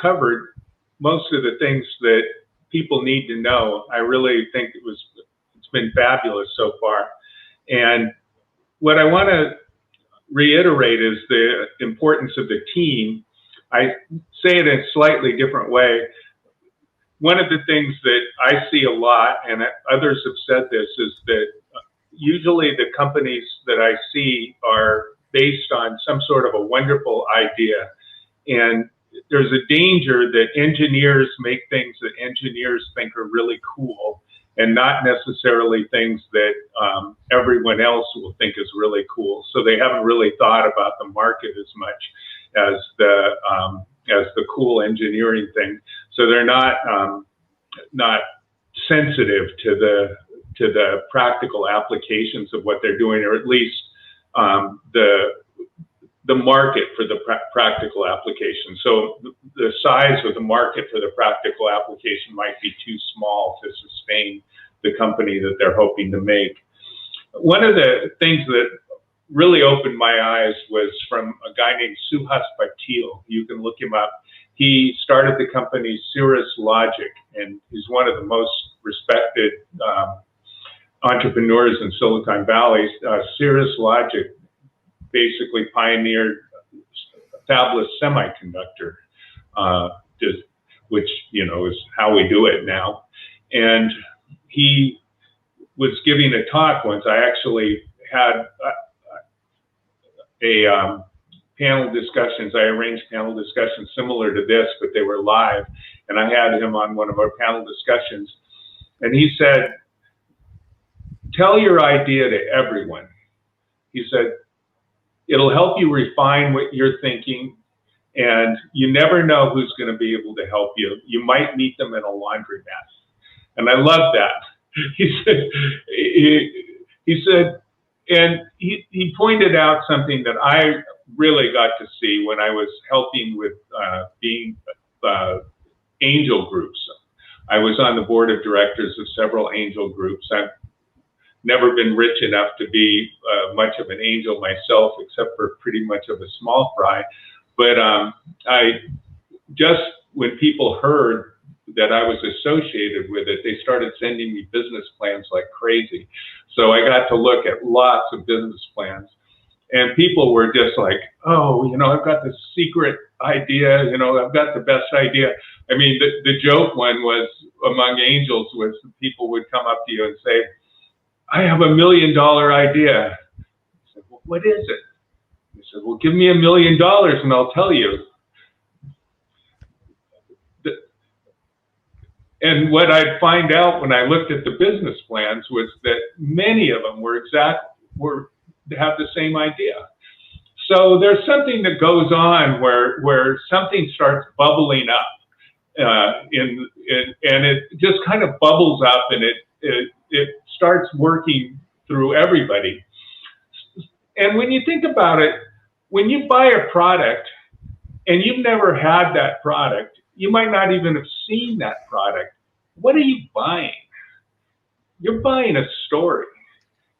covered most of the things that people need to know. I really think it's been fabulous so far. And what I want to reiterate is the importance of the team. I say it in a slightly different way. One of the things that I see a lot, and others have said this, is that usually the companies that I see are based on some sort of a wonderful idea. And there's a danger that engineers make things that engineers think are really cool, and not necessarily things that everyone else will think is really cool. So they haven't really thought about the market as much as the cool engineering thing. So they're not sensitive to the practical applications of what they're doing, or at least the market for the practical application. So the size of the market for the practical application might be too small to sustain the company that they're hoping to make. One of the things that really opened my eyes was from a guy named Suhas Patil. You can look him up. He started the company Cirrus Logic, and he's one of the most respected entrepreneurs in Silicon Valley. Cirrus Logic basically pioneered fabless semiconductor, which is how we do it now. And he was giving a talk once. I actually had panel discussions. I arranged panel discussions similar to this, but they were live. And I had him on one of our panel discussions. And he said, tell your idea to everyone. He said, It'll help you refine what you're thinking, and you never know who's going to be able to help you. You might meet them in a laundromat. And I love that. He said, and he pointed out something that I really got to see when I was helping with being angel groups. I was on the board of directors of several angel groups. I've never been rich enough to be much of an angel myself, except for pretty much of a small fry. But I just, when people heard that I was associated with it, they started sending me business plans like crazy. So I got to look at lots of business plans. And people were just like, oh, you know, I've got this secret idea, you know, I've got the best idea. I mean, the joke one was among angels was people would come up to you and say, I have $1 million idea. I said, well, what is it? He said, well, give me $1 million and I'll tell you. And what I'd find out when I looked at the business plans was that many of them have the same idea. So there's something that goes on where something starts bubbling up, and it just kind of bubbles up, and it starts working through everybody. And when you think about it, when you buy a product and you've never had that product, you might not even have seen that product. What are you buying? You're buying a story.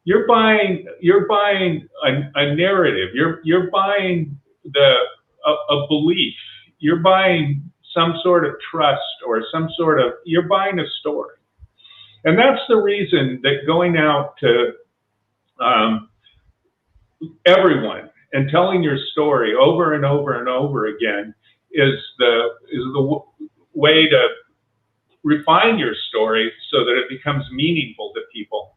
You're buying a narrative. You're buying a belief. You're buying some sort of trust or you're buying a story. And that's the reason that going out to everyone and telling your story over and over and over again is the way to refine your story so that it becomes meaningful to people.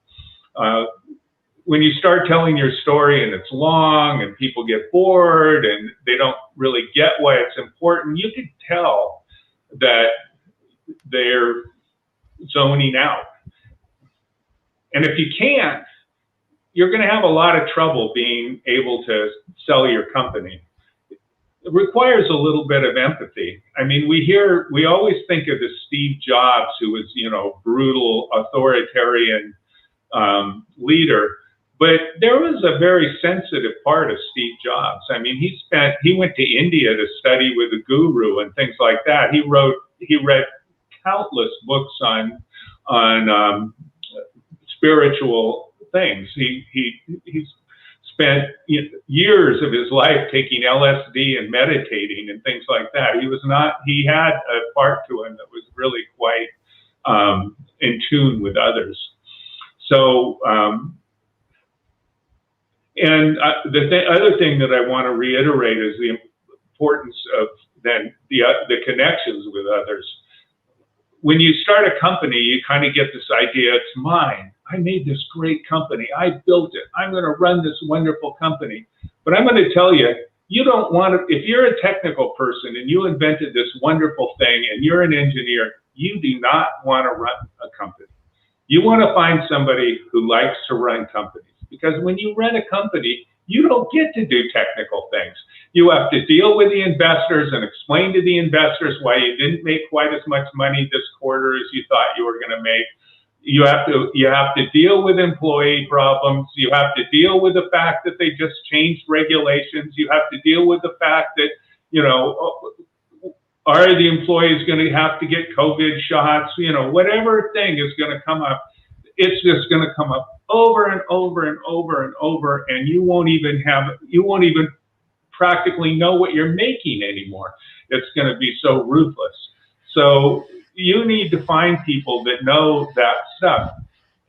When you start telling your story and it's long and people get bored and they don't really get why it's important, you can tell that they're zoning out. And if you can't, you're going to have a lot of trouble being able to sell your company. It requires a little bit of empathy. I mean, we always think of the Steve Jobs, who was, you know, brutal, authoritarian leader, but there was a very sensitive part of Steve Jobs. I mean, he went to India to study with a guru and things like that. He read countless books on spiritual things. He's spent years of his life taking LSD and meditating and things like that. He had a part to him that was really quite in tune with others. So, the other thing that I want to reiterate is the importance of then the connections with others. When you start a company, you kind of get this idea, it's mine. I made this great company. I built it. I'm going to run this wonderful company. But I'm going to tell you, you don't want to, if you're a technical person and you invented this wonderful thing and you're an engineer, you do not want to run a company. You want to find somebody who likes to run companies. Because when you run a company, you don't get to do technical things. You have to deal with the investors and explain to the investors why you didn't make quite as much money this quarter as you thought you were going to make. You have to deal with employee problems. You have to deal with the fact that they just changed regulations. You have to deal with the fact that, you know, are the employees going to have to get COVID shots? You know, whatever thing is going to come up, it's just going to come up over and over and over and over, and you won't even practically know what you're making anymore. It's going to be so ruthless. So you need to find people that know that stuff.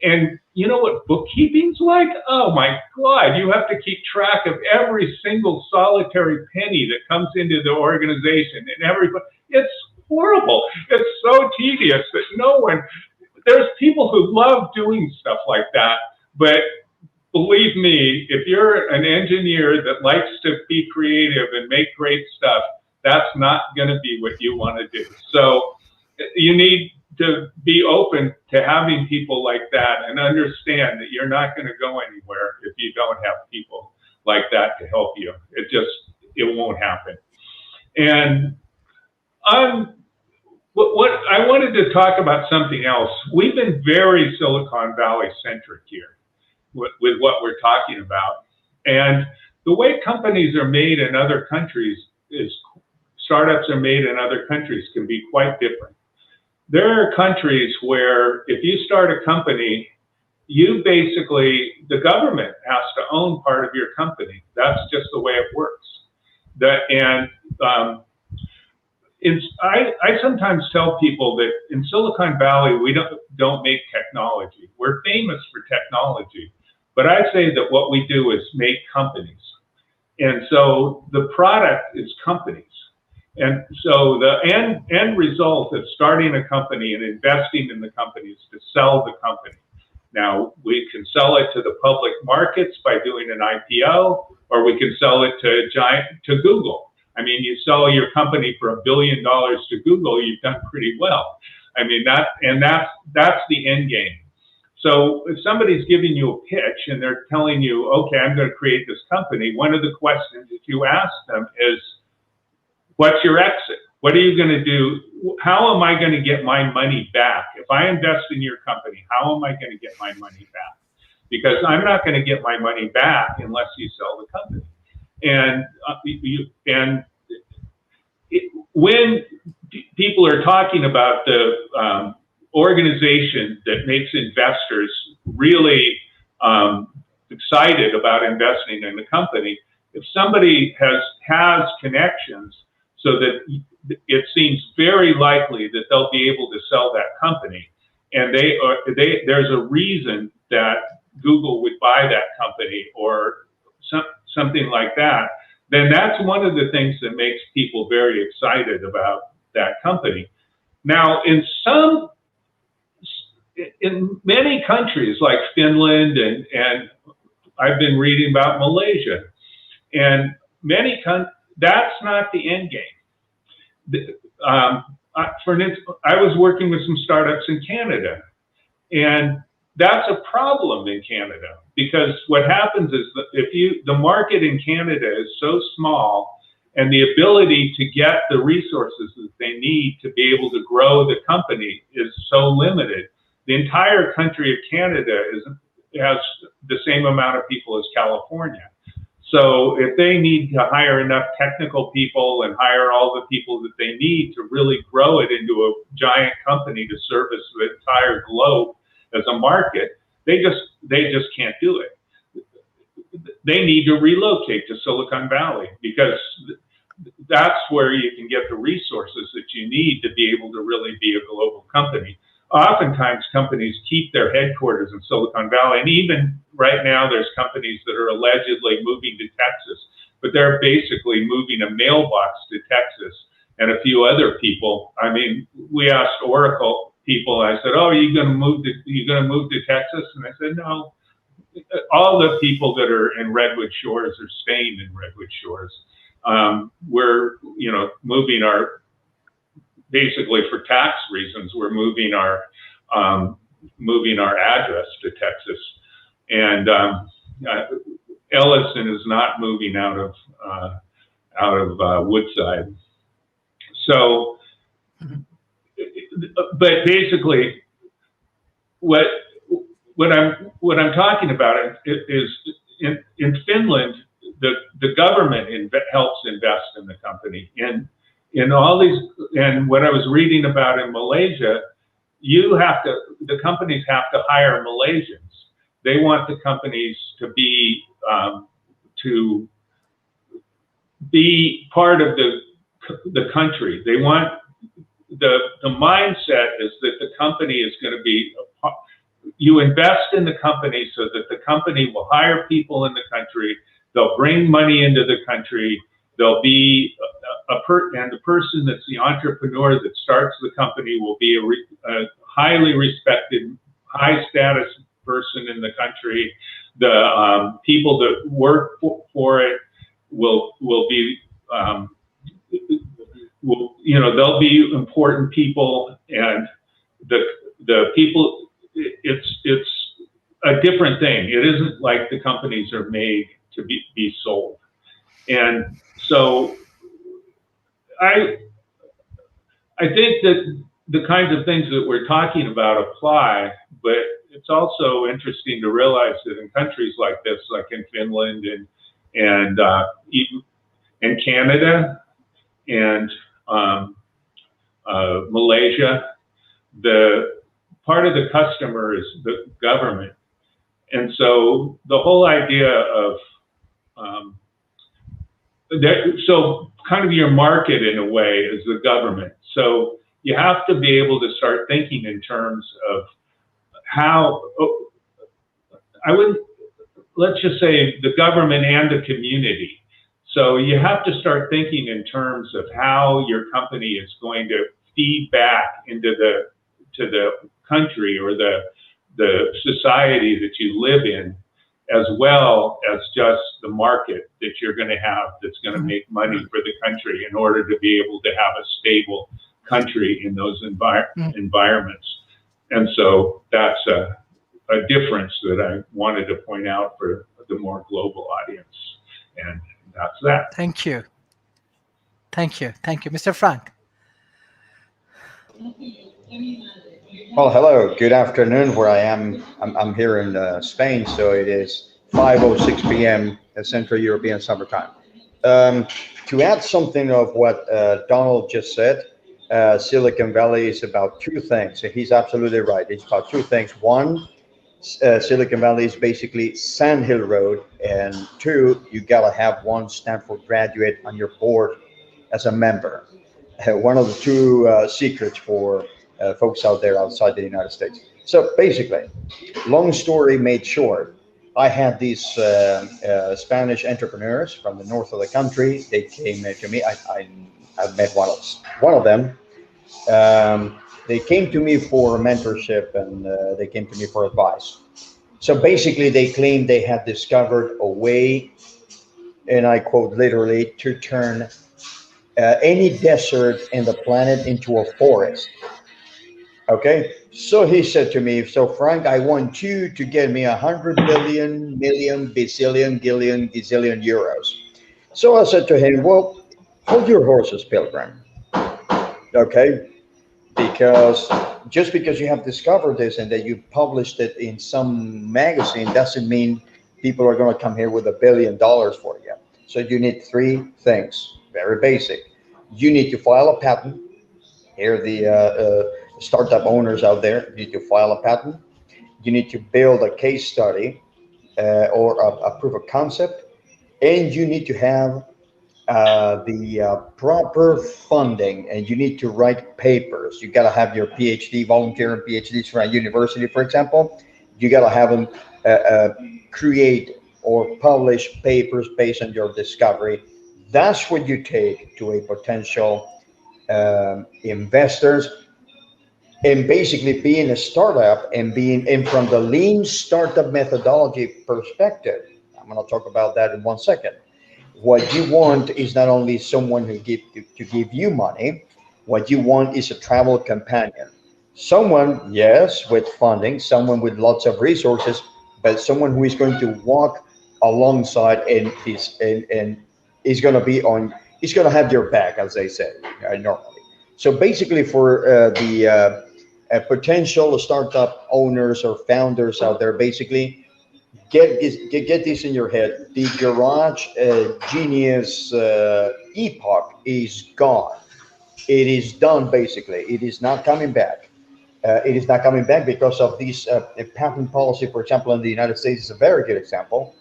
And you know what bookkeeping's like? Oh my God, you have to keep track of every single solitary penny that comes into the organization and everybody. It's horrible. It's so tedious that there's people who love doing stuff like that, but believe me, if you're an engineer that likes to be creative and make great stuff, that's not going to be what you want to do. So you need to be open to having people like that and understand that you're not going to go anywhere if you don't have people like that to help And what I wanted to talk about something else. We've been very Silicon Valley centric here with what we're talking about. And the way companies are made in other countries is startups are made in other countries can be quite different. There are countries where if you start a company, you basically, the government has to own part of your company. That's just the way it works. I sometimes tell people that in Silicon Valley, we don't make technology. We're famous for technology, but I say that what we do is make companies. And so the product is companies. And so the end result of starting a company and investing in the company is to sell the company. Now, we can sell it to the public markets by doing an IPO, or we can sell it to Google. I mean, you sell your company for $1 billion to Google, you've done pretty well. I mean, that's the end game. So if somebody's giving you a pitch and they're telling you, okay, I'm going to create this company, one of the questions that you ask them is, what's your exit? What are you going to do? How am I going to get my money back? If I invest in your company, how am I going to get my money back? Because I'm not going to get my money back unless you sell the company. And when people are talking about the organization that makes investors really excited about investing in the company, if somebody has connections so that it seems very likely that they'll be able to sell that company, and there's a reason that Google would buy that company or something like that, then that's one of the things that makes people very excited about that company. Now, in many countries like Finland and I've been reading about Malaysia, and that's not the end game. For instance, I was working with some startups in Canada, and that's a problem in Canada because what happens is that the market in Canada is so small, and the ability to get the resources that they need to be able to grow the company is so limited. The entire country of Canada has the same amount of people as California. So if they need to hire enough technical people and hire all the people that they need to really grow it into a giant company to service the entire globe as a market, they just can't do it. They need to relocate to Silicon Valley because that's where you can get the resources that you need to be able to really be a global company. Oftentimes, companies keep their headquarters in Silicon Valley, and even right now, there's companies that are allegedly moving to Texas, but they're basically moving a mailbox to Texas and a few other people. I mean, we asked Oracle people. I said, "Oh, are you going to move to Texas?" And I said, "No. All the people that are in Redwood Shores are staying in Redwood Shores. We're, moving basically for tax reasons, we're moving our address to Texas, and Ellison is not moving out of Woodside. So, but basically, what I'm talking about is in Finland, the government helps invest in the company. In all these, and what I was reading about in Malaysia, the companies have to hire Malaysians. They want the companies to be part of the country. They want the mindset is that the company is going to be. You invest in the company so that the company will hire people in the country. They'll bring money into the country. There'll be and the person that's the entrepreneur that starts the company will be a highly respected, high status person in the country. The people that work for it will be, they'll be important people, and the people. It's a different thing. It isn't like the companies are made to be sold. And so I think that the kinds of things that we're talking about apply, but it's also interesting to realize that in countries like this, like in Finland and Canada and Malaysia, the part of the customer is the government, and so the whole idea of so kind of your market in a way is the government. So you have to be able to start thinking in terms of how let's just say the government and the community. So you have to start thinking in terms of how your company is going to feed back into the country or the society that you live in, as well as just the market that you're going to have that's going to make money for the country in order to be able to have a stable country in those environments. And so that's a difference that I wanted to point out for the more global audience. And that's that. Thank you. Thank you. Thank you. Mr. Frank. Well, hello. Good afternoon. Where I am, I'm here in Spain, so it is 5:06 p.m. Central European Summer Time. To add something of what Donald just said, Silicon Valley is about two things. He's absolutely right. It's about two things. One, Silicon Valley is basically Sand Hill Road, and two, you gotta have one Stanford graduate on your board as a member. One of the two secrets for folks out there outside the United States. So basically, long story made short, I had these Spanish entrepreneurs from the north of the country. They came to me. I've met one of them. They came to me for mentorship, and they came to me for advice. So basically, they claimed they had discovered a way, and I quote literally, to turn any desert in the planet into a forest. Okay, so he said to me, so Frank, I want you to get me 100 billion, million, bazillion, gillion, gazillion euros. So I said to him, well, hold your horses, Pilgrim. Okay, because just because you have discovered this and that you published it in some magazine doesn't mean people are going to come here with $1 billion for you. So you need three things, very basic. You need to file a patent. Here, the startup owners out there need to file a patent. You need to build a case study or a proof of concept, and you need to have the proper funding, and you need to write papers. You got to have your PhD, volunteer PhDs from a university, for example. You got to have them create or publish papers based on your discovery. That's what you take to a potential investors, and basically being a startup and being in from the lean startup methodology perspective. I'm going to talk about that in 1 second. What you want is not only someone who give you money. What you want is a travel companion, someone, yes, with funding, someone with lots of resources, but someone who is going to walk alongside and is going to be on. He's going to have your back, as they say normally. So basically, for the potential startup owners or founders out there, basically get this in your head. The garage genius epoch is gone. It is done. Basically, it is not coming back. It is not coming back because of these patent policy. For example, in the United States is a very good example.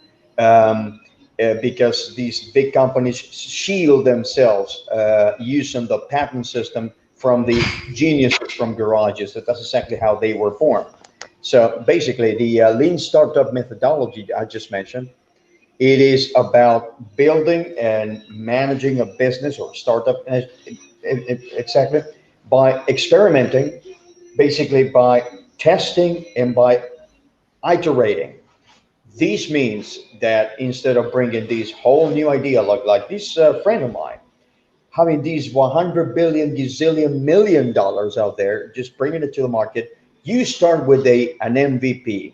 Because these big companies shield themselves using the patent system from the geniuses from garages. That's exactly how they were formed. So basically, the lean startup methodology I just mentioned, it is about building and managing a business or startup exactly by experimenting, basically by testing and by iterating. This means that instead of bringing this whole new idea, like this friend of mine, having these 100 billion, gazillion, $1 million out there, just bringing it to the market, you start with an MVP.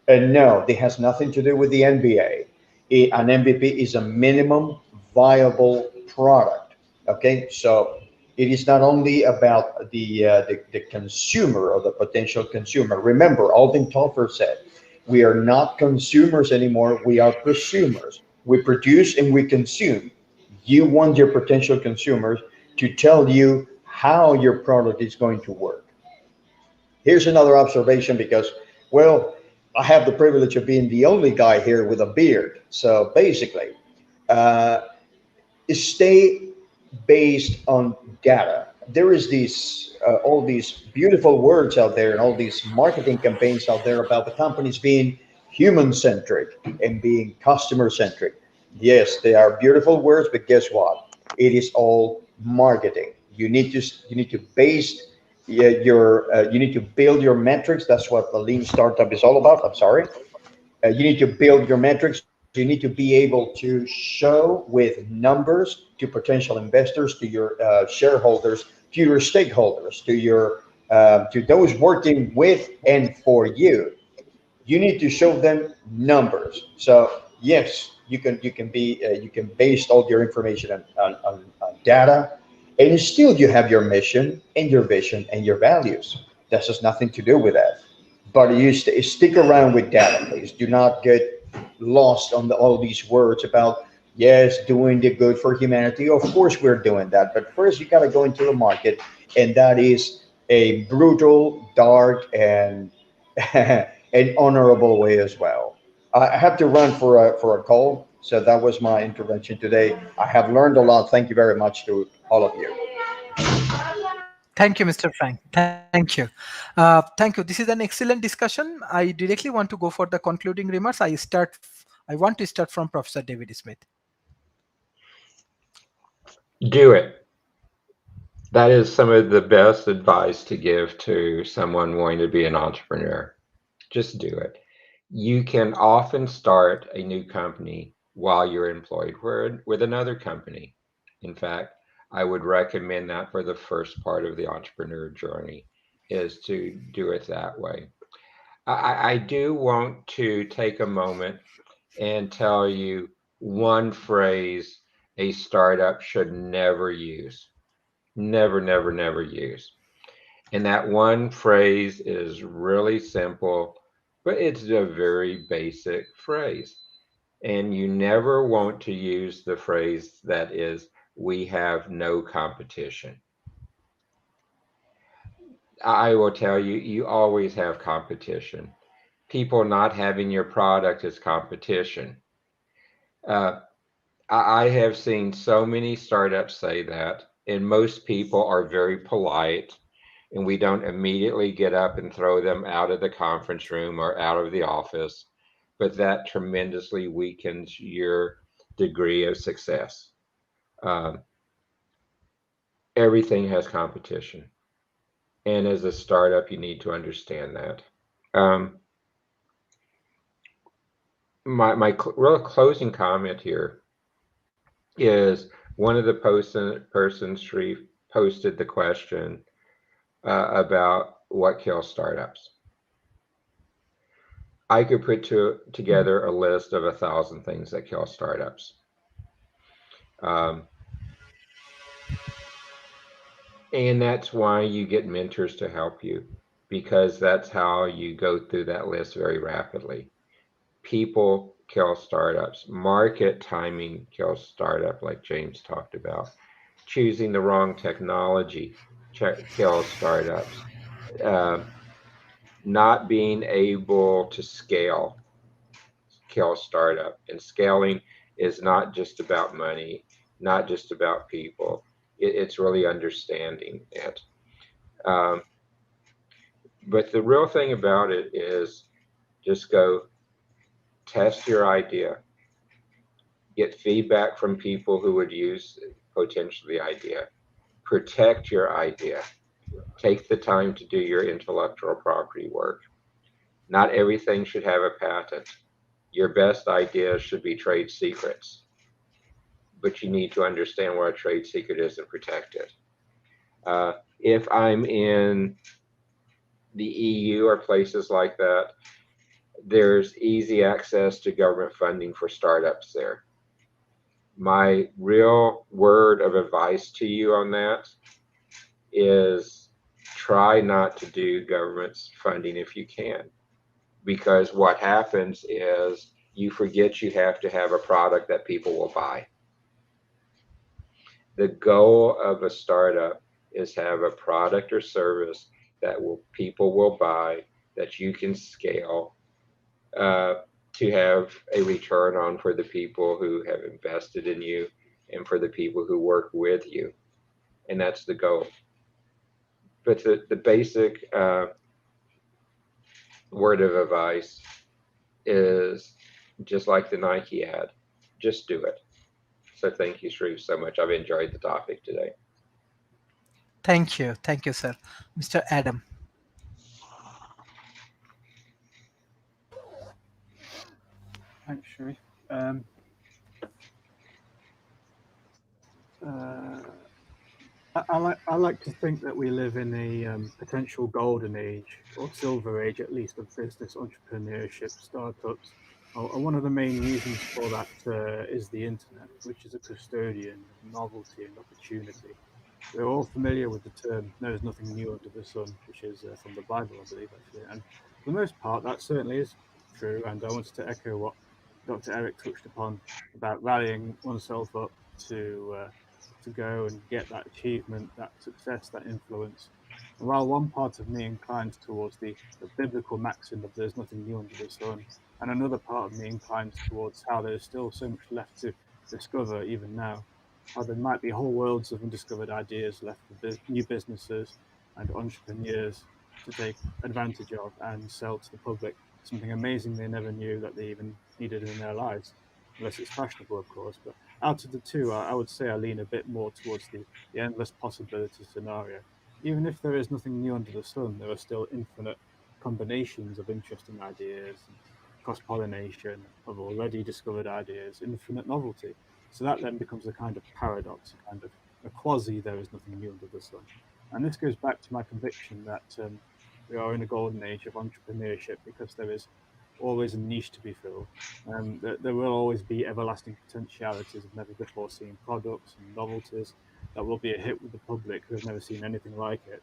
And no, it has nothing to do with the NBA. An MVP is a minimum viable product. Okay, so it is not only about the consumer or the potential consumer. Remember, Alden Toffer said, we are not consumers anymore, we are prosumers. We produce and we consume. You want your potential consumers to tell you how your product is going to work. Here's another observation because, well, I have the privilege of being the only guy here with a beard. So basically, uh, stay based on data. There is these all these beautiful words out there and all these marketing campaigns out there about the companies being human centric and being customer centric. Yes, they are beautiful words, but guess what? It is all marketing. You need to base you need to build your metrics. That's what the lean startup is all about. I'm sorry. You need to build your metrics. You need to be able to show with numbers to potential investors, to your shareholders, to your stakeholders, to those working with and for you. You need to show them numbers. So yes, you can base all your information on data, and still you have your mission and your vision and your values. That has nothing to do with that. But stick around with data, please. Do not get lost on all these words about yes, doing the good for humanity. Of course, we're doing that, but first you got to go into the market, and that is a brutal, dark, and an honorable way as well. I have to run for a call, so that was my intervention today. I have learned a lot. Thank you very much to all of you. Thank you, Mr. Frank. Thank you. Thank you. This is an excellent discussion. I directly want to go for the concluding remarks. I want to start from Professor David Smith. Do it. That is some of the best advice to give to someone wanting to be an entrepreneur. Just do it. You can often start a new company while you're employed with another company. In fact, I would recommend that for the first part of the entrepreneur journey is to do it that way. I do want to take a moment and tell you one phrase a startup should never use. Never, never, never use. And that one phrase is really simple, but it's a very basic phrase. And you never want to use the phrase that is, we have no competition. I will tell you, you always have competition. People not having your product is competition. Uh, I have seen so many startups say that, and most people are very polite, and we don't immediately get up and throw them out of the conference room or out of the office, but that tremendously weakens your degree of success. Um, Everything has competition, and as a startup, you need to understand that. Um, my real closing comment here is one of the persons Sharif posted the question about what kills startups. I could put together a list of 1,000 things that kill startups. And that's why you get mentors to help you, because that's how you go through that list very rapidly. People kill startups. Market timing kills startup, like James talked about. Choosing the wrong technology kills startups. Not being able to scale kills startup. And scaling is not just about money, not just about people. It's really understanding it. But the real thing about it is just go test your idea, get feedback from people who would use potentially the idea, protect your idea, take the time to do your intellectual property work. Not everything should have a patent. Your best ideas should be trade secrets, but you need to understand what a trade secret is and protect it. If I'm in the EU or places like that, there's easy access to government funding for startups there. My real word of advice to you on that is try not to do government funding if you can, because what happens is you forget you have to have a product that people will buy. The goal of a startup is have a product or service that people will buy, that you can scale, to have a return on for the people who have invested in you and for the people who work with you. And that's the goal. But the basic word of advice is just like the Nike ad, just do it. So thank you, Sharif, so much. I've enjoyed the topic today. Thank you, sir. Mr. Adam. Thanks, Sharif. I like to think that we live in a potential golden age, or silver age at least, of business entrepreneurship, startups. One of the main reasons for that is the internet, which is a custodian of novelty and opportunity. We're all familiar with the term "there is nothing new under the sun," which is from the Bible, I believe, actually. And for the most part, that certainly is true. And I wanted to echo what Dr. Eric touched upon about rallying oneself up to go and get that achievement, that success, that influence. And while one part of me inclines towards the biblical maxim of "there's nothing new under the sun," and another part of me inclines towards how there's still so much left to discover even now. How there might be whole worlds of undiscovered ideas left for new businesses and entrepreneurs to take advantage of and sell to the public, something amazing they never knew that they even needed in their lives, unless it's fashionable, of course. But out of the two, I would say I lean a bit more towards the endless possibility scenario. Even if there is nothing new under the sun, there are still infinite combinations of interesting ideas, cross-pollination of already discovered ideas, infinite novelty. So that then becomes a kind of paradox, a kind of a quasi there is nothing new under the sun. And this goes back to my conviction that we are in a golden age of entrepreneurship because there is always a niche to be filled. There will always be everlasting potentialities of never before seen products and novelties that will be a hit with the public who have never seen anything like it.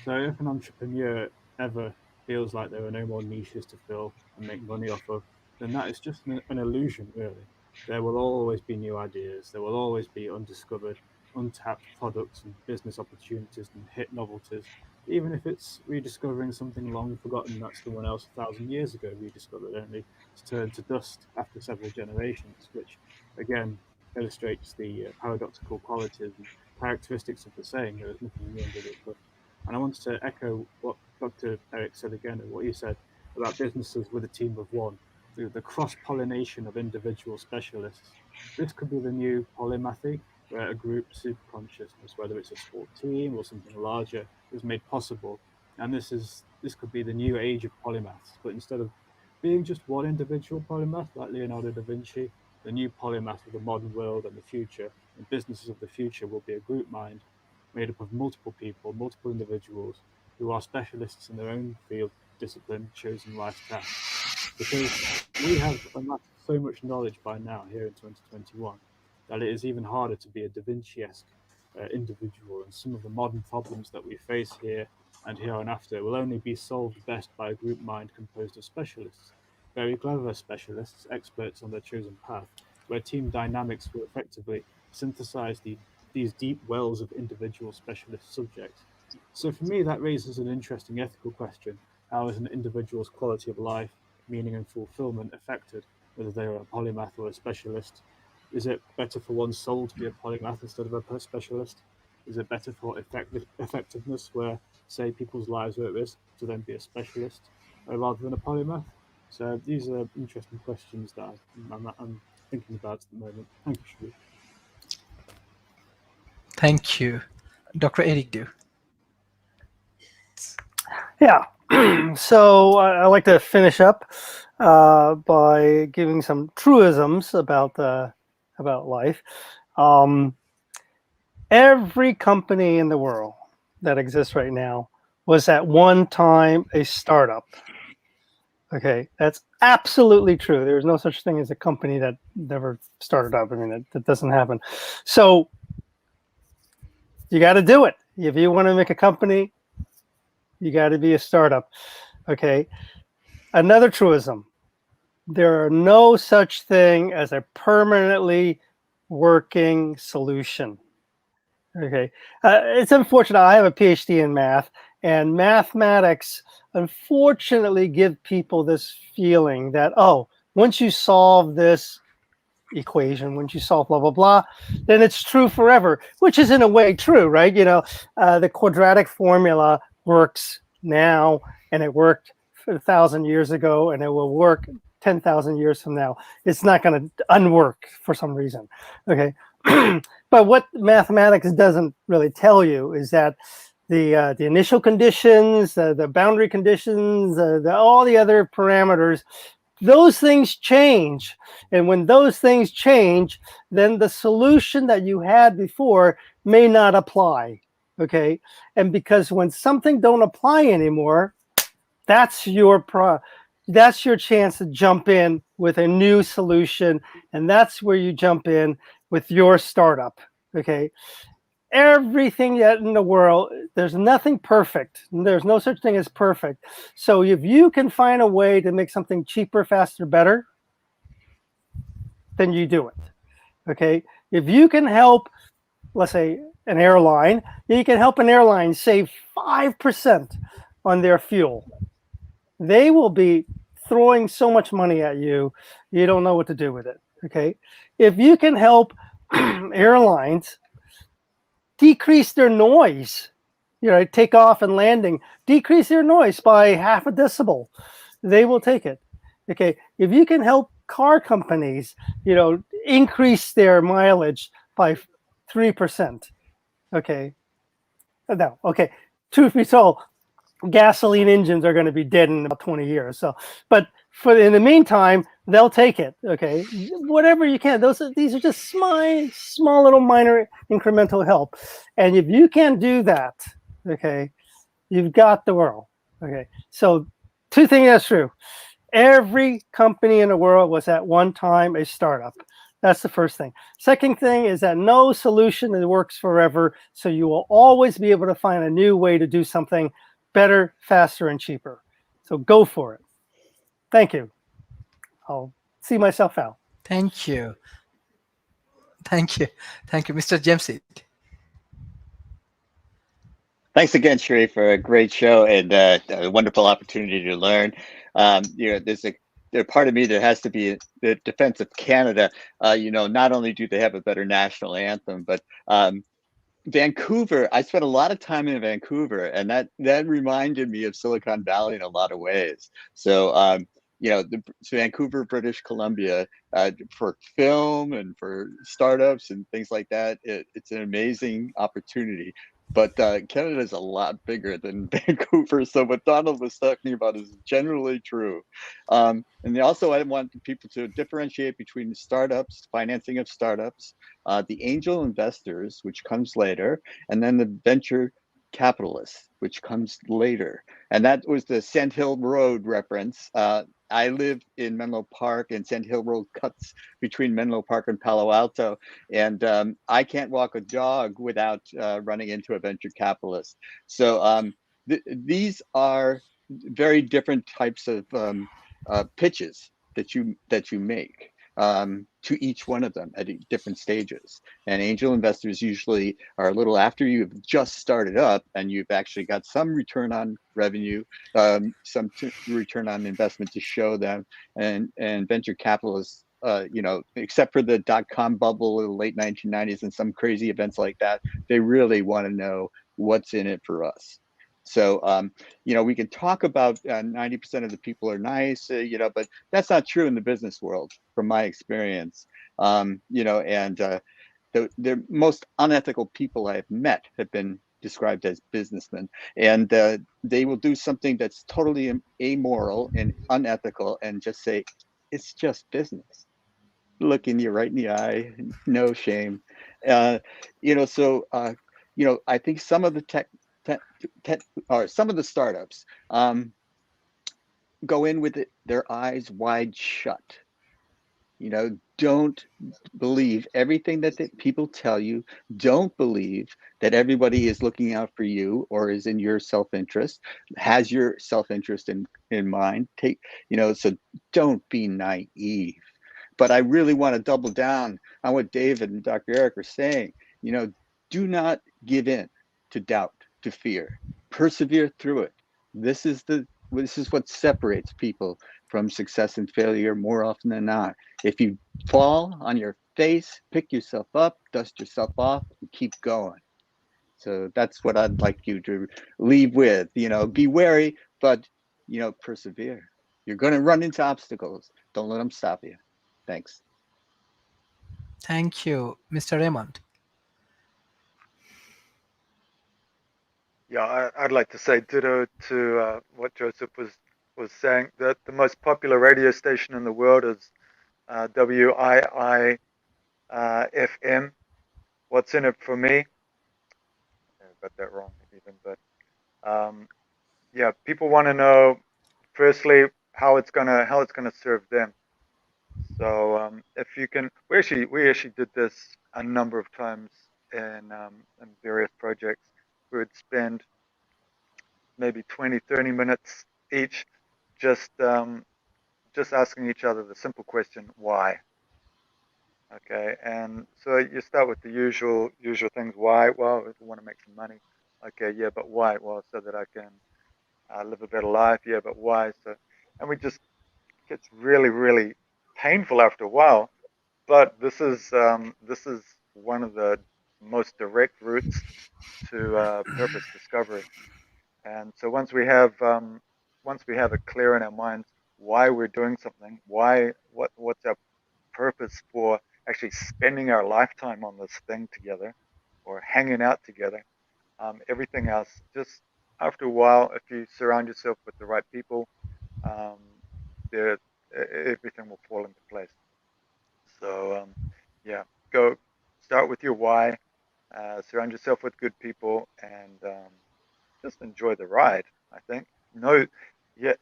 So if an entrepreneur ever feels like there are no more niches to fill and make money off of, then that is just an illusion, really. There will always be new ideas. There will always be undiscovered, untapped products and business opportunities and hit novelties, even if it's rediscovering something long forgotten that someone else 1,000 years ago rediscovered, only to turn to dust after several generations, which again illustrates the paradoxical qualities and characteristics of the saying, there is nothing new under the sun. And I wanted to echo what Dr. Eric said again, and what you said about businesses with a team of one, the cross-pollination of individual specialists. This could be the new polymathy, where a group superconsciousness, whether it's a sport team or something larger, is made possible. And this could be the new age of polymaths. But instead of being just one individual polymath like Leonardo da Vinci, the new polymath of the modern world and the future, and businesses of the future, will be a group mind made up of multiple people, multiple individuals who are specialists in their own field, discipline, chosen life task. Because we have amassed so much knowledge by now here in 2021 that it is even harder to be a Da Vinci-esque individual, and some of the modern problems that we face here and here and after will only be solved best by a group mind composed of specialists, very clever specialists, experts on their chosen path, where team dynamics will effectively synthesize these deep wells of individual specialist subjects. So for me, that raises an interesting ethical question. How is an individual's quality of life, meaning and fulfillment affected, whether they are a polymath or a specialist? Is it better for one's soul to be a polymath instead of a specialist? Is it better for effectiveness, where, say, people's lives are at risk, to then be a specialist rather than a polymath? So these are interesting questions that I'm thinking about at the moment. Thank you, Sharif. Thank you. Dr. Eric Do. Yeah. So I like to finish up by giving some truisms about life. Every company in the world that exists right now was at one time a startup. Okay, that's absolutely true. There's no such thing as a company that never started up. I mean, that doesn't happen. So you got to do it. If you want to make a company, you got to be a startup. Okay. Another truism: there are no such thing as a permanently working solution. Okay. It's unfortunate. I have a PhD in math, and mathematics unfortunately give people this feeling that, oh, once you solve this equation, once you solve blah, blah, blah, then it's true forever, which is in a way true, right? The quadratic formula works now, and it worked 1,000 years ago, and it will work 10,000 years from now. It's not going to unwork for some reason. Okay. But what mathematics doesn't really tell you is that the initial conditions, the boundary conditions, all the other parameters, those things change. And when those things change, then the solution that you had before may not apply. Okay. And because when something don't apply anymore, that's your chance to jump in with a new solution. And that's where you jump in with your startup. Okay. Everything that in the world, there's nothing perfect. There's no such thing as perfect. So if you can find a way to make something cheaper, faster, better, then you do it. Okay. If you can help, let's say, an airline, you can help an airline save 5% on their fuel. They will be throwing so much money at you, you don't know what to do with it. Okay. If you can help airlines decrease their noise, take off and landing, decrease their noise by half a decibel, they will take it. Okay. If you can help car companies, increase their mileage by 3%. Okay. No. Okay. Truth be told, gasoline engines are going to be dead in about 20 years. So, but in the meantime, they'll take it. Okay, whatever you can. These are just small little minor incremental help. And if you can do that, okay, you've got the world. Okay, so two things that's true. Every company in the world was at one time a startup. That's the first thing. Second thing is that no solution that works forever. So you will always be able to find a new way to do something better, faster, and cheaper. So go for it. Thank you. I'll see myself out. Thank you. Thank you. Thank you, Mr. Jamsit. Thanks again, Sharif, for a great show and a wonderful opportunity to learn. There's a part of me that has to be the defense of Canada. Not only do they have a better national anthem, but Vancouver, I spent a lot of time in Vancouver, and that reminded me of Silicon Valley in a lot of ways. So, Vancouver, British Columbia, for film and for startups and things like that, it's an amazing opportunity. But Canada is a lot bigger than Vancouver. So what Donald was talking about is generally true. And also, I want people to differentiate between startups, financing of startups, the angel investors, which comes later, and then the venture capitalists, which comes later. And that was the Sand Hill Road reference. I live in Menlo Park, and Sand Hill Road cuts between Menlo Park and Palo Alto. And I can't walk a dog without running into a venture capitalist. So these are very different types of pitches that you make to each one of them at different stages. And angel investors usually are a little after you've just started up and you've actually got some return on revenue, some return on investment to show them. And venture capitalists, except for the dot-com bubble in the late 1990s and some crazy events like that, they really want to know what's in it for us. So, we can talk about 90% of the people are nice, but that's not true in the business world, from my experience. And the most unethical people I've met have been described as businessmen, and they will do something that's totally amoral and unethical and just say, it's just business. Looking you right in the eye, no shame. I think some of the some of the startups, go in with their eyes wide shut. Don't believe everything that people tell you. Don't believe that everybody is looking out for you or is in your self-interest, has your self-interest in mind. So don't be naive. But I really want to double down on what David and Dr. Eric are saying. Do not give in to doubt, to fear. Persevere through it. This is what separates people from success and failure more often than not. If you fall on your face, pick yourself up, dust yourself off, and keep going. So that's what I'd like you to leave with. Be wary, but persevere. You're going to run into obstacles. Don't let them stop you. Thanks. Thank you, Mr. Raymond. Yeah, I'd like to say ditto to what Joseph was saying. That the most popular radio station in the world is WII FM. What's in it for me? I got that wrong even, but yeah, people want to know firstly how it's gonna serve them. So if you can, we actually did this a number of times in various projects. We would spend maybe 20, 30 minutes each just asking each other the simple question, why? Okay, and so you start with the usual things. Why? Well, I want to make some money. Okay, yeah, but why? Well, so that I can live a better life. Yeah, but why? So, and we just gets really, really painful after a while. But this is one of the most direct routes to purpose discovery. And so once we have it clear in our minds why we're doing something, what's our purpose for actually spending our lifetime on this thing together or hanging out together, everything else just after a while, if you surround yourself with the right people, um, everything will fall into place. So yeah, go start with your why, surround yourself with good people, and just enjoy the ride. I think. No, yeah,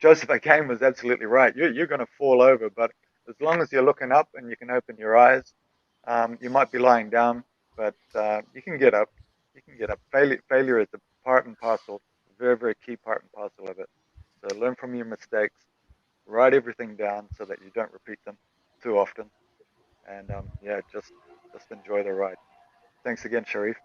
Joseph again was absolutely right. You're going to fall over, but as long as you're looking up and you can open your eyes, you might be lying down, but you can get up. You can get up. Failure is a part and parcel, very, very key part and parcel of it. So learn from your mistakes, write everything down so that you don't repeat them too often, and yeah, just enjoy the ride. Thanks again, Sharif,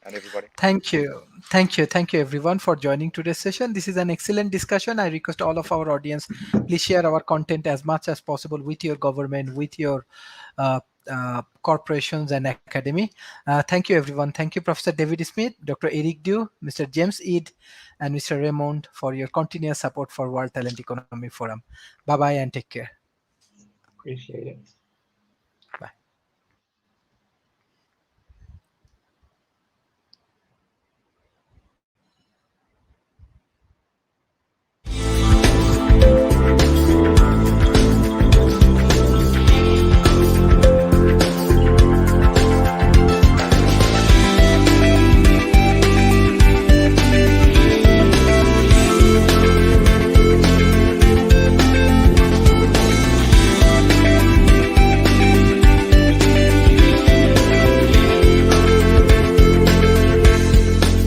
and everybody. Thank you. Thank you everyone for joining today's session. This is an excellent discussion. I request all of our audience, please share our content as much as possible with your government, with your uh, corporations and academy. Thank you everyone. Thank you Professor David Smith, Dr. Eric Dew, Mr. James Eid, and Mr. Raymond for your continuous support for World Talent Economy Forum. Bye-bye and take care. Appreciate it.